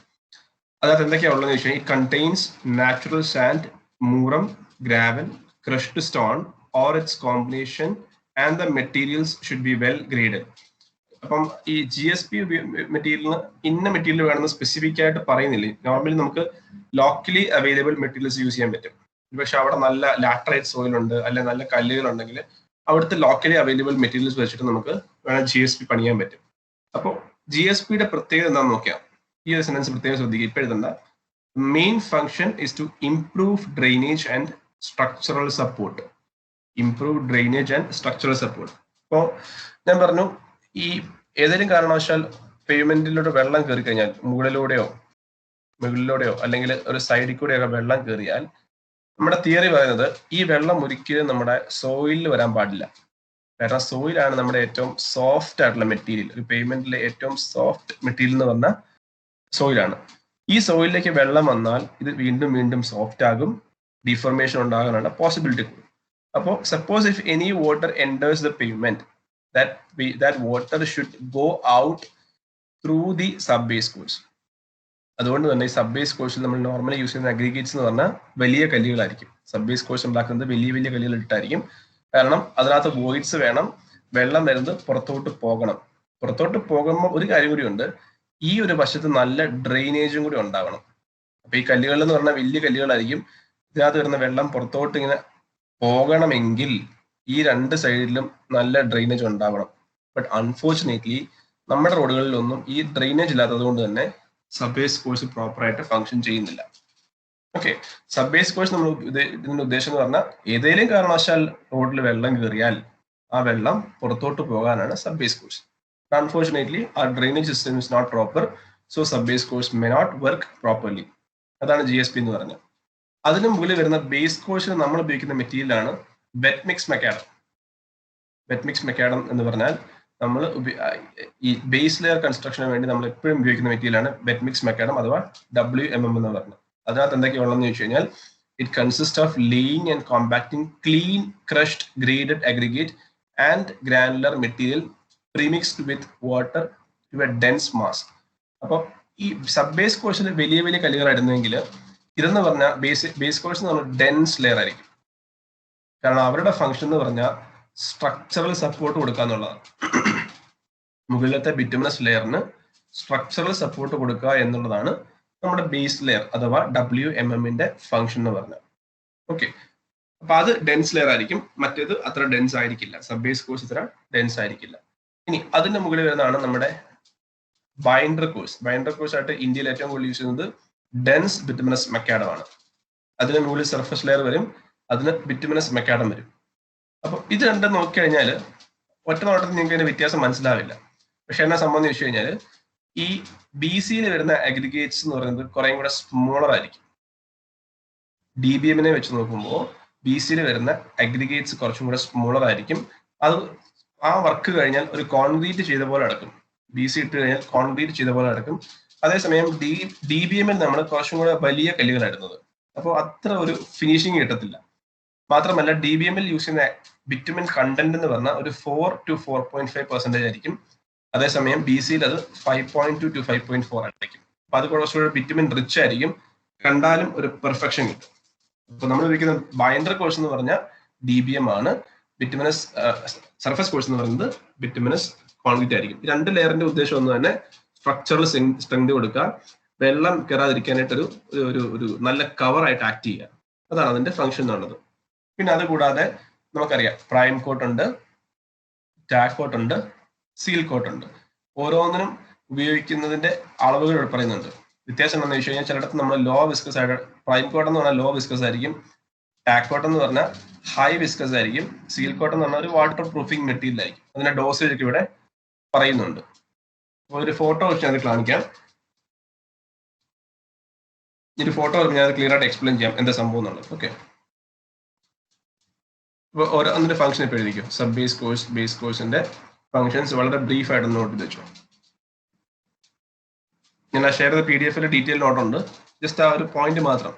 അതിനകത്ത് എന്തൊക്കെയാണ് ഉള്ളതെന്ന് വെച്ചാൽ it contains natural sand, മൂറം, gravel, crushed stone or it's combination and the materials should be well graded. അപ്പം ഈ GSB മെറ്റീരിയലിന് ഇന്ന മെറ്റീരിയൽ വേണമെന്ന് സ്പെസിഫിക് ആയിട്ട് പറയുന്നില്ല. നോർമലി നമുക്ക് ലോക്കലി അവൈലബിൾ മെറ്റീരിയൽസ് യൂസ് ചെയ്യാൻ പറ്റും. പക്ഷെ അവിടെ നല്ല ലാറ്ററൈറ്റ് സോയിൽ ഉണ്ട്, അല്ലെങ്കിൽ നല്ല കല്ലുകൾ ഉണ്ടെങ്കിൽ അവിടുത്തെ ലോക്കലി അവൈലബിൾ മെറ്റീരിയൽസ് വെച്ചിട്ട് നമുക്ക് വേണം GSB പണിയാൻ പറ്റും. അപ്പോൾ GSBയുടെ പ്രത്യേകത എന്താണെന്ന് നോക്കാം. ഈ ഒരു സെന്റൻസ് പ്രത്യേകം ശ്രദ്ധിക്കുക. ഇപ്പൊ എഴുതണ്ട. Main function is to improve drainage and structural support. Improve drainage and structural support. അപ്പോൾ ഞാൻ പറഞ്ഞു, ഈ ഏതെങ്കിലും കാരണവശാൽ പേയ്മെന്റിലൂടെ വെള്ളം കയറി കഴിഞ്ഞാൽ, മുകളിലൂടെയോ അല്ലെങ്കിൽ ഒരു സൈഡിൽ കൂടെയൊക്കെ വെള്ളം കയറിയാൽ, നമ്മുടെ തിയറി പറയുന്നത് ഈ വെള്ളം ഒരിക്കലും നമ്മുടെ സോയിലിൽ വരാൻ പാടില്ല. കാരണം സോയിലാണ് നമ്മുടെ ഏറ്റവും സോഫ്റ്റ് ആയിട്ടുള്ള മെറ്റീരിയൽ. ഒരു പേയ്മെന്റിലെ ഏറ്റവും സോഫ്റ്റ് മെറ്റീരിയൽ എന്ന് പറഞ്ഞാൽ സോയിലാണ്. ഈ സോയിലിലേക്ക് വെള്ളം വന്നാൽ ഇത് വീണ്ടും വീണ്ടും സോഫ്റ്റ് ആകും, ഡിഫോർമേഷൻ ഉണ്ടാകാനുള്ള പോസിബിലിറ്റി കൂടും. അപ്പോൾ suppose if any water enters the payment, that water should go out through the sub base course. അതുകൊണ്ട് തന്നെ ഈ സബ് ബേസ് കോഴ്സിൽ നമ്മൾ നോർമലി യൂസ് ചെയ്യുന്ന അഗ്രിഗേറ്റ്സ് എന്ന് പറഞ്ഞാൽ വലിയ കല്ലുകളായിരിക്കും. സബ് ബേസ് കോഴ്സ് ഉണ്ടാക്കുന്നത് വലിയ വലിയ കല്ലുകൾ ഇട്ടായിരിക്കും. കാരണം അതിനകത്ത് വോയിഡ്സ് വേണം, വെള്ളം വരുന്നത് പുറത്തോട്ട് പോകണം. പുറത്തോട്ട് പോകുമ്പോൾ ഒരു കാര്യം കൂടി ഉണ്ട്, ഈ ഒരു വശത്ത് നല്ല ഡ്രെയിനേജും കൂടി ഉണ്ടാവണം. അപ്പൊ ഈ കല്ലുകൾ എന്ന് പറഞ്ഞാൽ വലിയ കല്ലുകളായിരിക്കും. ഇതിനകത്ത് വരുന്ന വെള്ളം പുറത്തോട്ട് ഇങ്ങനെ പോകണമെങ്കിൽ ഈ രണ്ട് സൈഡിലും നല്ല ഡ്രെയിനേജ് ഉണ്ടാവണം. ബട്ട് അൺഫോർച്ചുനേറ്റ്ലി നമ്മുടെ റോഡുകളിലൊന്നും ഈ ഡ്രെയിനേജ് ഇല്ലാത്തത് കൊണ്ട് തന്നെ സബ് ബേസ് കോഴ്സ് പ്രോപ്പർ ആയിട്ട് ഫംഗ്ഷൻ ചെയ്യുന്നില്ല. ഓക്കെ, സബ് ബേസ് കോഴ്സ് നമ്മൾ ഇതിന്റെ ഉദ്ദേശം എന്ന് പറഞ്ഞാൽ ഏതെങ്കിലും കാരണവശാൽ റോഡിൽ വെള്ളം കയറിയാൽ ആ വെള്ളം പുറത്തോട്ട് പോകാനാണ് സബ് ബേസ് കോഴ്സ്. അൺഫോർച്ചുനേറ്റ്ലി ആ drainage system is not proper, so sub base course may not work properly. അതാണ് GSB എന്ന് പറഞ്ഞത്. അതിന് മുകളിൽ വരുന്ന ബേസ് കോഴ്സിന് നമ്മൾ ഉപയോഗിക്കുന്ന മെറ്റീരിയലാണ് wet mix macadam. Wet mix macadam എന്ന് പറഞ്ഞാൽ നമ്മൾ ഈ ബേസ് ലെയർ കൺസ്ട്രക്ഷന് വേണ്ടി നമ്മൾ എപ്പോഴും ഉപയോഗിക്കുന്ന മെറ്റീരിയലാണ് വെറ്റ് മിക്സ് മെക്കാഡം അഥവാ WMM എന്ന് പറഞ്ഞത്. അതിനകത്ത് എന്തൊക്കെയുള്ളതെന്ന് ചോദിച്ചു കഴിഞ്ഞാൽ it consist of laying and compacting clean crushed graded aggregate and granular material premixed with water to a dense mass. അപ്പോൾ ഈ സബ് ബേസ് കോഴ്സിൽ വലിയ വലിയ കല്ലുകളായിരുന്നെങ്കിൽ ഇതെന്ന് പറഞ്ഞാൽ ബേസ് കോഴ്സ് എന്ന് പറഞ്ഞാൽ ഡെൻസ് ലെയർ ആയിരിക്കും. കാരണം അവരുടെ ഫംഗ്ഷൻ എന്ന് പറഞ്ഞാൽ സ്ട്രക്ചറൽ സപ്പോർട്ട് കൊടുക്കുക എന്നുള്ളതാണ്. മുകളിലത്തെ ബിറ്റുമിനസ് ലെയറിന് സ്ട്രക്ചറൽ സപ്പോർട്ട് കൊടുക്കുക എന്നുള്ളതാണ് നമ്മുടെ ബേസ് ലെയർ അഥവാ WMMന്റെ ഫംഗ്ഷൻ എന്ന് പറഞ്ഞാൽ. ഓക്കെ, അപ്പൊ അത് ഡെൻസ് ലെയർ ആയിരിക്കും, മറ്റേത് അത്ര ഡെൻസ് ആയിരിക്കില്ല. സബ് ബേസ് കോഴ്സ് ഇത്ര ഡെൻസ് ആയിരിക്കില്ല. ഇനി അതിന്റെ മുകളിൽ വരുന്നതാണ് നമ്മുടെ ബൈൻഡർ കോഴ്സ്. ബൈൻഡർ കോഴ്സ് ആയിട്ട് ഇന്ത്യയിൽ ഏറ്റവും കൂടുതൽ യൂസ് ചെയ്യുന്നത് ഡെൻസ് ബിറ്റുമിനസ് മെക്കാഡം ആണ്. അതിന് മുകളിൽ സർഫസ് ലെയർ വരും, അതിന് ബിറ്റുമിനസ് മെക്കാഡം വരും. അപ്പൊ ഇത് രണ്ടും നോക്കിക്കഴിഞ്ഞാൽ ഒറ്റ നോട്ടത്തിൽ നിങ്ങൾക്ക് അതിന്റെ വ്യത്യാസം മനസ്സിലാവില്ല. പക്ഷെ എന്നാ സംഭവം എന്ന് വെച്ച് കഴിഞ്ഞാൽ ഈ BCയിൽ വരുന്ന അഗ്രിഗേറ്റ്സ് എന്ന് പറയുന്നത് കുറേ കൂടെ സ്മോളർ ആയിരിക്കും. DBMനെ വെച്ച് നോക്കുമ്പോൾ BCയിൽ വരുന്ന അഗ്രിഗേറ്റ്സ് കുറച്ചും കൂടെ സ്മോളർ ആയിരിക്കും. അത് ആ വർക്ക് കഴിഞ്ഞാൽ ഒരു കോൺക്രീറ്റ് ചെയ്ത പോലെ നടക്കും. BC ഇട്ട് കഴിഞ്ഞാൽ കോൺക്രീറ്റ് ചെയ്ത പോലെ നടക്കും. അതേസമയം DBMൽ നമ്മൾ കുറച്ചും കൂടെ വലിയ കല്ലുകളായിരുന്നത്. അപ്പോൾ അത്ര ഒരു ഫിനിഷിങ് കിട്ടത്തില്ല. മാത്രമല്ല DBMൽ യൂസ് ചെയ്യുന്ന ബിറ്റുമിൻ കണ്ടന്റ് എന്ന് പറഞ്ഞാൽ ഒരു 4 to 4.5% ആയിരിക്കും. അതേസമയം BCയിൽ അത് 5.2 to 5.4 ആയിരിക്കും. അപ്പൊ അത് കുറച്ചുകൂടെ ബിറ്റുമിൻ റിച്ച് ആയിരിക്കും, കണ്ടാലും ഒരു പെർഫെക്ഷൻ കിട്ടും. അപ്പൊ നമ്മൾ ഉപയോഗിക്കുന്ന ബൈൻഡർ കോഴ്സ് എന്ന് പറഞ്ഞാൽ DBM ആണ്. ബിറ്റുമിനസ് സർഫസ് കോഴ്സ് എന്ന് പറയുന്നത് ബിറ്റുമിനസ് കോൺക്രീറ്റ് ആയിരിക്കും. രണ്ട് ലെയറിന്റെ ഉദ്ദേശം ഒന്ന് തന്നെ സ്ട്രക്ചറൽ സ്ട്രെങ്ത് കൊടുക്കുക, വെള്ളം കയറാതിരിക്കാനായിട്ടൊരു ഒരു നല്ല കവറായിട്ട് ആക്ട് ചെയ്യുക. അതാണ് അതിന്റെ ഫംഗ്ഷൻ എന്നുള്ളത്. പിന്നെ അതുകൂടാതെ നമുക്കറിയാം പ്രൈം കോട്ട് ഉണ്ട്, ടാക് കോട്ട് ഉണ്ട്, സീൽ കോട്ട് ഉണ്ട്. ഓരോന്നിനും ഉപയോഗിക്കുന്നതിന്റെ അളവുകൾ പറയുന്നുണ്ട്. വ്യത്യാസം എന്താണെന്ന് വെച്ച് കഴിഞ്ഞാൽ ചിലയിടത്ത് നമ്മൾ ലോ വിസ്കസ് ആയിട്ട് പ്രൈം കോട്ട് എന്ന് പറഞ്ഞാൽ ലോ വിസ്കസ് ആയിരിക്കും, ടാക് കോട്ട് എന്ന് പറഞ്ഞാൽ ഹൈ വിസ്കസ് ആയിരിക്കും. സീൽ കോട്ടൺ എന്ന് പറഞ്ഞാൽ ഒരു വാട്ടർ പ്രൂഫിംഗ് മെറ്റീരിയൽ ആയിരിക്കും. അതിന്റെ ഡോസേജ് ഒക്കെ ഇവിടെ പറയുന്നുണ്ട്. അപ്പോൾ ഒരു ഫോട്ടോ വെച്ച് ഞാൻ കാണിക്കാം. ഒരു ഫോട്ടോ ഞാൻ ക്ലിയർ ആയിട്ട് എക്സ്പ്ലെയിൻ ചെയ്യാം എന്താ സംഭവം എന്നുള്ളത്. ഓക്കെ, അപ്പോൾ ഓരോ ഫംഗ്ഷൻ ഇപ്പോൾ എഴുതിക്കും. സബ് ബേസ് കോഴ്സ്, ബേസ് കോഴ്സിന്റെ ഫംഗ്ഷൻസ് വളരെ ബ്രീഫ് ആയിട്ട് നോട്ട് ചെയ്ത് വെച്ചു. ഞാൻ ആ ഷെയർ ചെയ്ത PDF ഡീറ്റെയിൽ നോട്ടുണ്ട്. ജസ്റ്റ് ആ ഒരു പോയിന്റ് മാത്രം.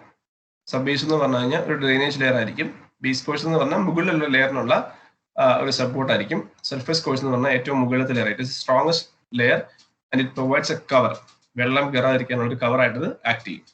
സബ് ബേസ് എന്ന് പറഞ്ഞു കഴിഞ്ഞാൽ ഒരു ഡ്രെയിനേജ് ലെയർ ആയിരിക്കും. ബേസ് കോഴ്സ് എന്ന് പറഞ്ഞാൽ മുകളിലുള്ള ലെയറിനുള്ള ഒരു സപ്പോർട്ട് ആയിരിക്കും. സർഫേസ് കോഴ്സ് എന്ന് പറഞ്ഞാൽ ഏറ്റവും മുകളിലത്തെ ലെയർ ആയിട്ട് strongest layer and it provides A cover. വെള്ളം കയറാതിരിക്കാനുള്ള ഒരു കവർ ആയിട്ട് ആക്ട് ചെയ്യും.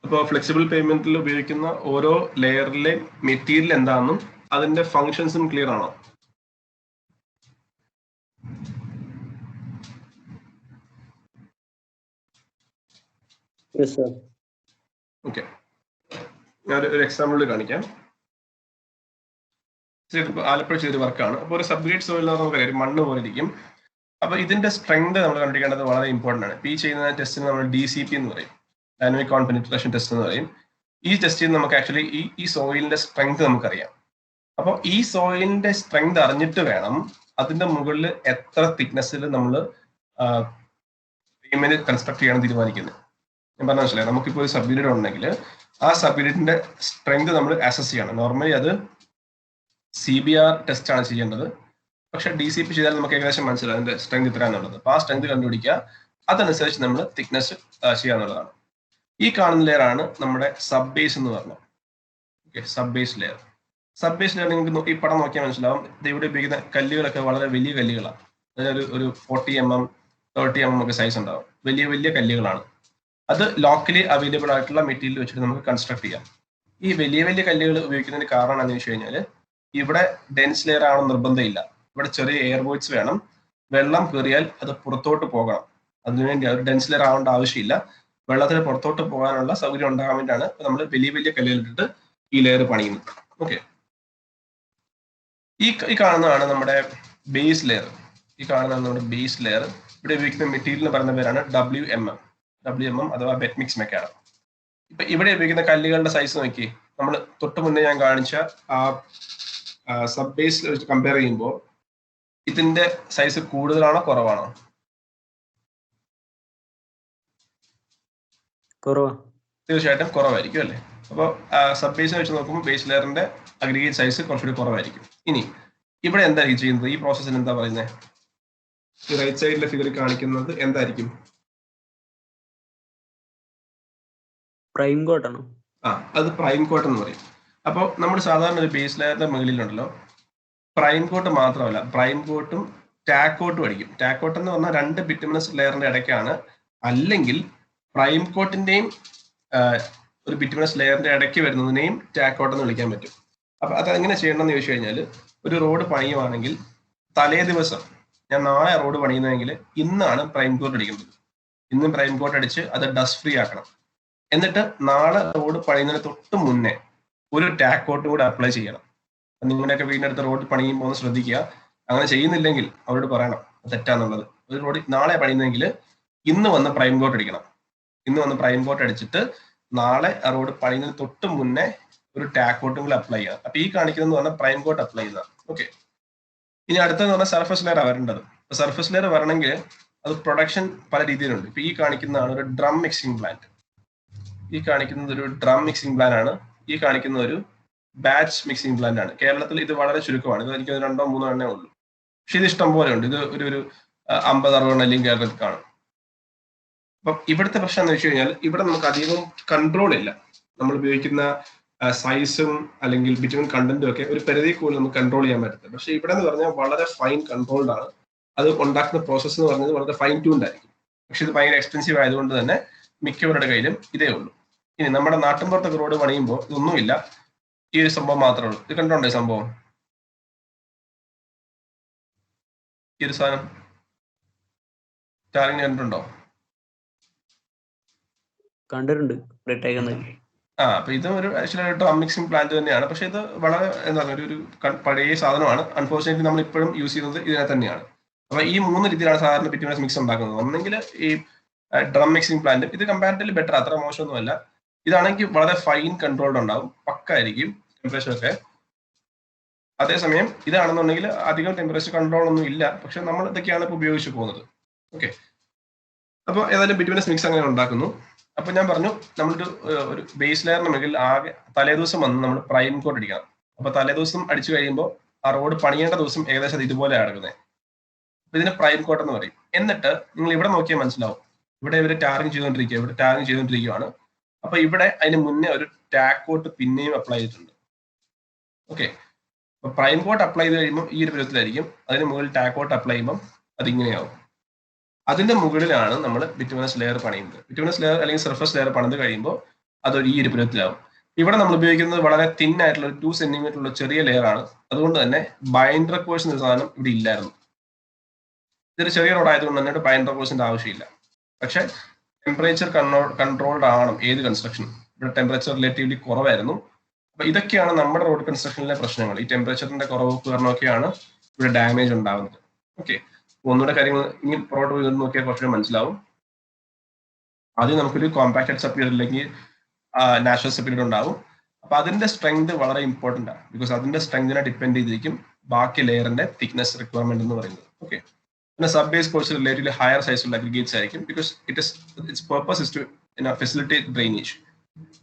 അപ്പോൾ ഫ്ലെക്സിബിൾ പേയ്മെന്റിൽ ഉപയോഗിക്കുന്ന ഓരോ ലെയറിലെ മെറ്റീരിയൽ എന്താണെന്നും അതിന്റെ ഫങ്ഷൻസും ക്ലിയർ ആണോ? ഓക്കെ, ഞാൻ ഒരു എക്സാമ്പിൾ കാണിക്കാം. ആലപ്പുഴ ചെയ്തൊരു വർക്കാണ്. അപ്പോൾ ഒരു സബ്ഗ്രേഡ് സോയിൽ എന്ന് പറഞ്ഞാൽ ഒരു മണ്ണ് പോലെ ഇരിക്കും. അപ്പൊ ഇതിന്റെ സ്ട്രെങ്ത് നമ്മൾ കണ്ടിരിക്കേണ്ടത് വളരെ ഇമ്പോർട്ടന്റ് ആണ്. ഈ ചെയ്യുന്ന ടെസ്റ്റിന് നമ്മൾ DCP എന്ന് പറയും, ഡൈനാമിക് കോൺ പെനിട്രേഷൻ ടെസ്റ്റ് എന്ന് പറയും. ഈ ടെസ്റ്റിൽ നമുക്ക് ആക്ച്വലി ഈ സോയിലിന്റെ സ്ട്രെങ്ത് നമുക്കറിയാം. അപ്പോൾ ഈ സോയിലിന്റെ സ്ട്രെങ്ത് അറിഞ്ഞിട്ട് വേണം അതിന്റെ മുകളിൽ എത്ര തിക്നെസ്സിൽ നമ്മൾ പേയ്മെന്റ് കൺസ്ട്രക്ട് ചെയ്യണം തീരുമാനിക്കുന്നത്. ഞാൻ പറഞ്ഞ മനസ്സിലായി. നമുക്കിപ്പോൾ ഒരു സബ് യൂണിറ്റ് ഉണ്ടെങ്കിൽ ആ സബ് യൂണിറ്റിന്റെ സ്ട്രെങ്ത് നമ്മൾ അസസ് ചെയ്യണം. നോർമലി അത് CBR ടെസ്റ്റ് ആണ് ചെയ്യേണ്ടത്. പക്ഷെ DCP ചെയ്താൽ നമുക്ക് ഏകദേശം മനസ്സിലാവും അതിന്റെ സ്ട്രെങ്ത് ഇത്രയാണെന്നുള്ളത്. അപ്പോൾ ആ സ്ട്രെങ്ത് കണ്ടുപിടിക്കുക, അതനുസരിച്ച് നമ്മൾ തിക്നെസ് ചെയ്യാന്നുള്ളതാണ്. ഈ കാണുന്ന ലെയർ ആണ് നമ്മുടെ സബ് ബേസ് എന്ന് പറഞ്ഞത്. Okay, sub base layer. Sub base layer നിങ്ങൾക്ക് ഈ പടം നോക്കിയാൽ മനസ്സിലാവും. ഇവിടെ ഉപയോഗിക്കുന്ന കല്ലുകളൊക്കെ വളരെ വലിയ കല്ലുകളാണ്. അതിനൊരു 40 mm 30 mm ഒക്കെ സൈസ് ഉണ്ടാവും. വലിയ വലിയ കല്ലുകളാണ്. അത് ലോക്കലി അവൈലബിൾ ആയിട്ടുള്ള മെറ്റീരിയൽ വെച്ചിട്ട് നമുക്ക് കൺസ്ട്രക്ട് ചെയ്യാം. ഈ വലിയ വലിയ കല്ലുകൾ ഉപയോഗിക്കുന്നതിന് കാരണം എന്താണെന്ന് വെച്ച് കഴിഞ്ഞാൽ ഇവിടെ ഡെൻസ് ലെയർ ആണെന്ന് നിർബന്ധമില്ല. ഇവിടെ ചെറിയ എയർ വോയിഡ്സ് വേണം. വെള്ളം കയറിയാൽ അത് പുറത്തോട്ട് പോകണം. അതിനുവേണ്ടി ഒരു ഡെൻസ് ലെയർ ആവേണ്ട ആവശ്യമില്ല. വെള്ളത്തിന് പുറത്തോട്ട് പോകാനുള്ള സൗകര്യം ഉണ്ടാകാൻ വേണ്ടിയാണ് നമ്മൾ വലിയ വലിയ കല്ലുകൾ ഇട്ടിട്ട് ഈ ലെയർ പണിയുന്നത്. ഓക്കെ, ഈ കാണുന്നതാണ് നമ്മുടെ ബേസ് ലെയർ. ഈ കാണുന്നതാണ് നമ്മുടെ ബേസ് ലെയർ. ഇവിടെ ഉപയോഗിക്കുന്ന മെറ്റീരിയൽ എന്ന് പറയുന്ന പേരാണ് WMM അഥവാ വെറ്റ് മിക്സ് മെക്കാഡം. ഇപ്പൊ ഇവിടെ ഉപയോഗിക്കുന്ന കല്ലുകളുടെ സൈസ് നോക്കി. നമ്മൾ തൊട്ട് മുന്നേ ഞാൻ കാണിച്ച ആ സബ് ബേസ് വെച്ച് കമ്പയർ ചെയ്യുമ്പോൾ ഇതിന്റെ സൈസ് കൂടുതലാണോ കുറവാണോ? തീർച്ചയായിട്ടും കുറവായിരിക്കും അല്ലേ. അപ്പോൾ സബ് ബേസ് വെച്ച് നോക്കുമ്പോൾ ബേസ് ലെയറിന്റെ അഗ്രിഗേറ്റ് സൈസ് കുറച്ചുകൂടി കുറവായിരിക്കും. ഇനി ഇവിടെ എന്തായിരിക്കും ചെയ്യുന്നത്? ഈ പ്രോസസ്സിന് എന്താ പറയുന്നത്? ഈ റൈറ്റ് സൈഡിലെ ഫിഗർ കാണിക്കുന്നത് എന്തായിരിക്കും? പ്രൈം കോട്ട് ആണോ? അത് പ്രൈം കോട്ട് എന്ന് പറയും. അപ്പോൾ നമ്മൾ സാധാരണ ഒരു ബേസ് ലെയറിന്റെ മുകളിലുണ്ടല്ലോ, പ്രൈം കോട്ട് മാത്രമല്ല, പ്രൈം കോട്ടും ടാക് കോട്ടും അടിക്കും. ടാക് കോട്ട് എന്ന് പറഞ്ഞാൽ 2 ബിറ്റുമിനസ് ലെയറിന്റെ ഇടയ്ക്കാണ്. അല്ലെങ്കിൽ പ്രൈം കോട്ടിന്റെയും ഒരു ബിറ്റുമിനസ് ലെയറിന്റെ ഇടയ്ക്ക് വരുന്നതിനെയും ടാക് കോട്ട് എന്ന് വിളിക്കാൻ പറ്റും. അപ്പൊ അത് എങ്ങനെ ചെയ്യണമെന്ന് ചോദിച്ചു കഴിഞ്ഞാൽ, ഒരു റോഡ് പണിയുവാണെങ്കിൽ തലേ ദിവസം ഞാൻ നാളെ റോഡ് പണിയുന്നതെങ്കിൽ ഇന്നാണ് പ്രൈം കോട്ട് അടിക്കുന്നത്. ഇന്നും പ്രൈം കോട്ട് അടിച്ച് അത് ഡസ്റ്റ് ഫ്രീ ആക്കണം. എന്നിട്ട് നാളെ റോഡ് പണിയുന്നതിന് തൊട്ട് മുന്നേ ഒരു ടാക് കോട്ട് കൂടെ അപ്ലൈ ചെയ്യണം. നിങ്ങളുടെയൊക്കെ വീടിനടുത്ത് റോഡ് പണിയുമ്പോൾ ഒന്ന് ശ്രദ്ധിക്കുക. അങ്ങനെ ചെയ്യുന്നില്ലെങ്കിൽ അവരോട് പറയണം തെറ്റാന്നുള്ളത്. ഒരു റോഡ് നാളെ പണിയുന്നെങ്കിൽ ഇന്ന് വന്ന് പ്രൈം കോട്ട് അടിക്കണം. ഇന്ന് വന്ന് പ്രൈം കോട്ട് അടിച്ചിട്ട് നാളെ ആ റോഡ് പണിയുന്നതിന് തൊട്ട് മുന്നേ ഒരു ടാക് കോട്ടും കൂടെ അപ്ലൈ ചെയ്യാം. അപ്പൊ ഈ കാണിക്കുന്നത് പറഞ്ഞാൽ പ്രൈം കോട്ട് അപ്ലൈ ചെയ്താൽ. ഓക്കെ, ഇനി അടുത്തെന്ന് പറഞ്ഞാൽ സർഫസ് ലെയർ വരേണ്ടത്. സർഫസ് ലെയർ വരണമെങ്കിൽ അത് പ്രൊഡക്ഷൻ പല രീതിയിലുണ്ട്. ഇപ്പൊ ഈ കാണിക്കുന്നതാണ് ഒരു ഡ്രം മിക്സിംഗ് പ്ലാന്റ്. ഈ കാണിക്കുന്നത് ഒരു ഡ്രം മിക്സിംഗ് പ്ലാൻ ആണ്. ഈ കാണിക്കുന്ന ഒരു ബാച്ച് മിക്സിംഗ് പ്ലാന്റ് ആണ്. കേരളത്തിൽ ഇത് വളരെ ചുരുക്കമാണ്. ഇത് എനിക്ക് 2 3 എണ്ണേ ഉള്ളൂ. പക്ഷെ ഇത് ഇഷ്ടം പോലെ ഉണ്ട്. ഇത് ഒരു 50-60 എണ്ണം കേരളത്തിൽ കാണും. അപ്പം ഇവിടുത്തെ പ്രശ്നം എന്ന് വെച്ച് കഴിഞ്ഞാൽ ഇവിടെ നമുക്ക് അധികം കൺട്രോൾ ഇല്ല. നമ്മൾ ഉപയോഗിക്കുന്ന സൈസും അല്ലെങ്കിൽ ബിറ്റുമിൻ കണ്ടന്റും ഒക്കെ ഒരു പരിധി കൂടുതൽ നമുക്ക് കൺട്രോൾ ചെയ്യാൻ പറ്റത്തില്ല. പക്ഷെ ഇവിടെ എന്ന് പറഞ്ഞാൽ വളരെ ഫൈൻ കൺട്രോൾഡ് ആണ്. അത് ഉണ്ടാക്കുന്ന പ്രോസസ്സ് എന്ന് പറഞ്ഞത് വളരെ ഫൈൻ ട്യൂൺഡ് ആയിരിക്കും. പക്ഷെ ഇത് ഭയങ്കര എക്സ്പെൻസീവ് ആയതുകൊണ്ട് തന്നെ മിക്കവരുടെ കയ്യിലും ഇതേ ഉള്ളൂ. ഇനി നമ്മുടെ നാട്ടിൻപുറത്തൊക്കെ റോഡ് പണിയുമ്പോൾ ഇതൊന്നുമില്ല, ഈ ഒരു സംഭവം മാത്രമേ ഉള്ളൂ. ഇത് കണ്ടോണ്ടേ സംഭവം, ഈ ഒരു സാധനം ടാറിങ് കണ്ടിട്ടുണ്ടോ? കണ്ടിട്ടുണ്ട്. അപ്പൊ ഇതും ഒരു ആക്ച്വലി ഡ്രം മിക്സിംഗ് പ്ലാന്റ് തന്നെയാണ്. പക്ഷെ ഇത് വളരെ എന്താ പറയുക ഒരു പഴയ സാധനമാണ്. അൺഫോർച്ചുനേറ്റ്ലി നമ്മൾ ഇപ്പോഴും യൂസ് ചെയ്യുന്നത് ഇതിനെ തന്നെയാണ്. അപ്പൊ ഈ 3 രീതിയിലാണ് സാധാരണ ബിറ്റുമിനസ് മിക്സ് ഉണ്ടാക്കുന്നത്. ഒന്നെങ്കിൽ ഈ ഡ്രം മിക്സിംഗ് പ്ലാന്റ്, ഇത് കമ്പാരിറ്റീവ്ലി ബെറ്റർ, അത്ര മോശമൊന്നുമല്ല. ഇതാണെങ്കിൽ വളരെ ഫൈൻ കൺട്രോൾഡ് ഉണ്ടാവും, പക്കായിരിക്കും ടെമ്പറേച്ചർ ഒക്കെ. അതേസമയം ഇതാണെന്നുണ്ടെങ്കിൽ അധികം ടെമ്പറേച്ചർ കൺട്രോൾ ഒന്നും ഇല്ല. പക്ഷെ നമ്മൾ ഇതൊക്കെയാണ് ഇപ്പോൾ ഉപയോഗിച്ച് പോകുന്നത്. ഓക്കെ, അപ്പോൾ ഏതായാലും ബിറ്റുമിനസ് മിക്സ് അങ്ങനെ ഉണ്ടാക്കുന്നു. അപ്പൊ ഞാൻ പറഞ്ഞു ഒരു ബേസ് ലെയറിന് മുകളിൽ ആകെ തലേദിവസം വന്ന് നമ്മൾ പ്രൈം കോട്ട് അടിക്കണം. അപ്പൊ തലേദിവസം അടിച്ചു കഴിയുമ്പോൾ ആ റോഡ് പണിയേണ്ട ദിവസം ഏകദേശം ഇതുപോലെ കിടക്കുന്നത്. അപ്പൊ ഇതിന് പ്രൈം കോട്ട് എന്ന് പറയും. എന്നിട്ട് നിങ്ങൾ ഇവിടെ നോക്കിയാൽ മനസ്സിലാവും, ഇവിടെ ഇവർ ടാറിങ് ചെയ്തുകൊണ്ടിരിക്കുകയാണ്. അപ്പൊ ഇവിടെ അതിന് മുന്നേ ഒരു ടാക്ക് കോട്ട് പിന്നെയും അപ്ലൈ ചെയ്തിട്ടുണ്ട്. ഓക്കെ, അപ്പൊ പ്രൈം കോട്ട് അപ്ലൈ ചെയ്ത് കഴിയുമ്പോൾ ഈ ഒരു പരുവത്തിലായിരിക്കും. അതിന് മുകളിൽ ടാക്ക് കോട്ട് അപ്ലൈ ചെയ്യുമ്പോൾ അതിങ്ങനെയാവും. അതിന്റെ മുകളിലാണ് നമ്മൾ ബിറ്റുമിനസ് ലെയർ പണിയുന്നത്. ബിറ്റുമിനസ് ലെയർ അല്ലെങ്കിൽ സർഫസ് ലെയർ പണിത് കഴിയുമ്പോൾ അതൊരു ഈ ഒരു പരുവത്തിലാവും. ഇവിടെ നമ്മൾ ഉപയോഗിക്കുന്നത് വളരെ തിൻ ആയിട്ടുള്ള 2 സെന്റിമീറ്റർ ഉള്ള ചെറിയ ലെയർ ആണ്. അതുകൊണ്ട് തന്നെ ബൈൻഡർ കോഴ്സ് എന്ന സാധനം ഇവിടെ ഇല്ലായിരുന്നു. ഇതൊരു ചെറിയ റോഡ് ആയതുകൊണ്ട് തന്നെ ബൈൻഡർ കോഴ്സിന്റെ ആവശ്യമില്ല. പക്ഷെ ടെമ്പറേച്ചർ കൺട്രോൾഡ് ആണ് ഏത് കൺസ്ട്രക്ഷനും. ഇവിടെ ടെമ്പറേച്ചർ റിലേറ്റീവ്ലി കുറവായിരുന്നു. അപ്പൊ ഇതൊക്കെയാണ് നമ്മുടെ റോഡ് കൺസ്ട്രക്ഷനിലെ പ്രശ്നങ്ങൾ. ഈ ടെമ്പറേച്ചറിന്റെ കുറവ് കാരണമൊക്കെയാണ് ഇവിടെ ഡാമേജ് ഉണ്ടാവുന്നത്. ഓക്കെ, ഒന്നുകൂടെ കാര്യങ്ങൾ ഇനി പുറകോട്ട് പോയി നോക്കിയാൽ കുറച്ചുകൂടെ മനസ്സിലാവും. ആദ്യം നമുക്കൊരു കോമ്പാക്റ്റഡ് സബ്പീരിയഡ് അല്ലെങ്കിൽ നാച്ചുറൽ സബ്പീരിയഡ് ഉണ്ടാവും. അപ്പൊ അതിന്റെ സ്ട്രെങ്ത് വളരെ ഇമ്പോർട്ടന്റ് ആണ്. ബിക്കോസ് അതിന്റെ സ്ട്രെങ്തിനെ ഡിപ്പെൻഡ് ചെയ്തിരിക്കും ബാക്കി ലെയറിന്റെ തിക്നെസ് റിക്വയർമെന്റ് എന്ന് പറയുന്നത്. ഓക്കെ, പിന്നെ sub base course relatively higher സൈസുള്ള അഗ്രിഗേറ്റ്സ് ആയിരിക്കും. Because its purpose is to facilitate drainage.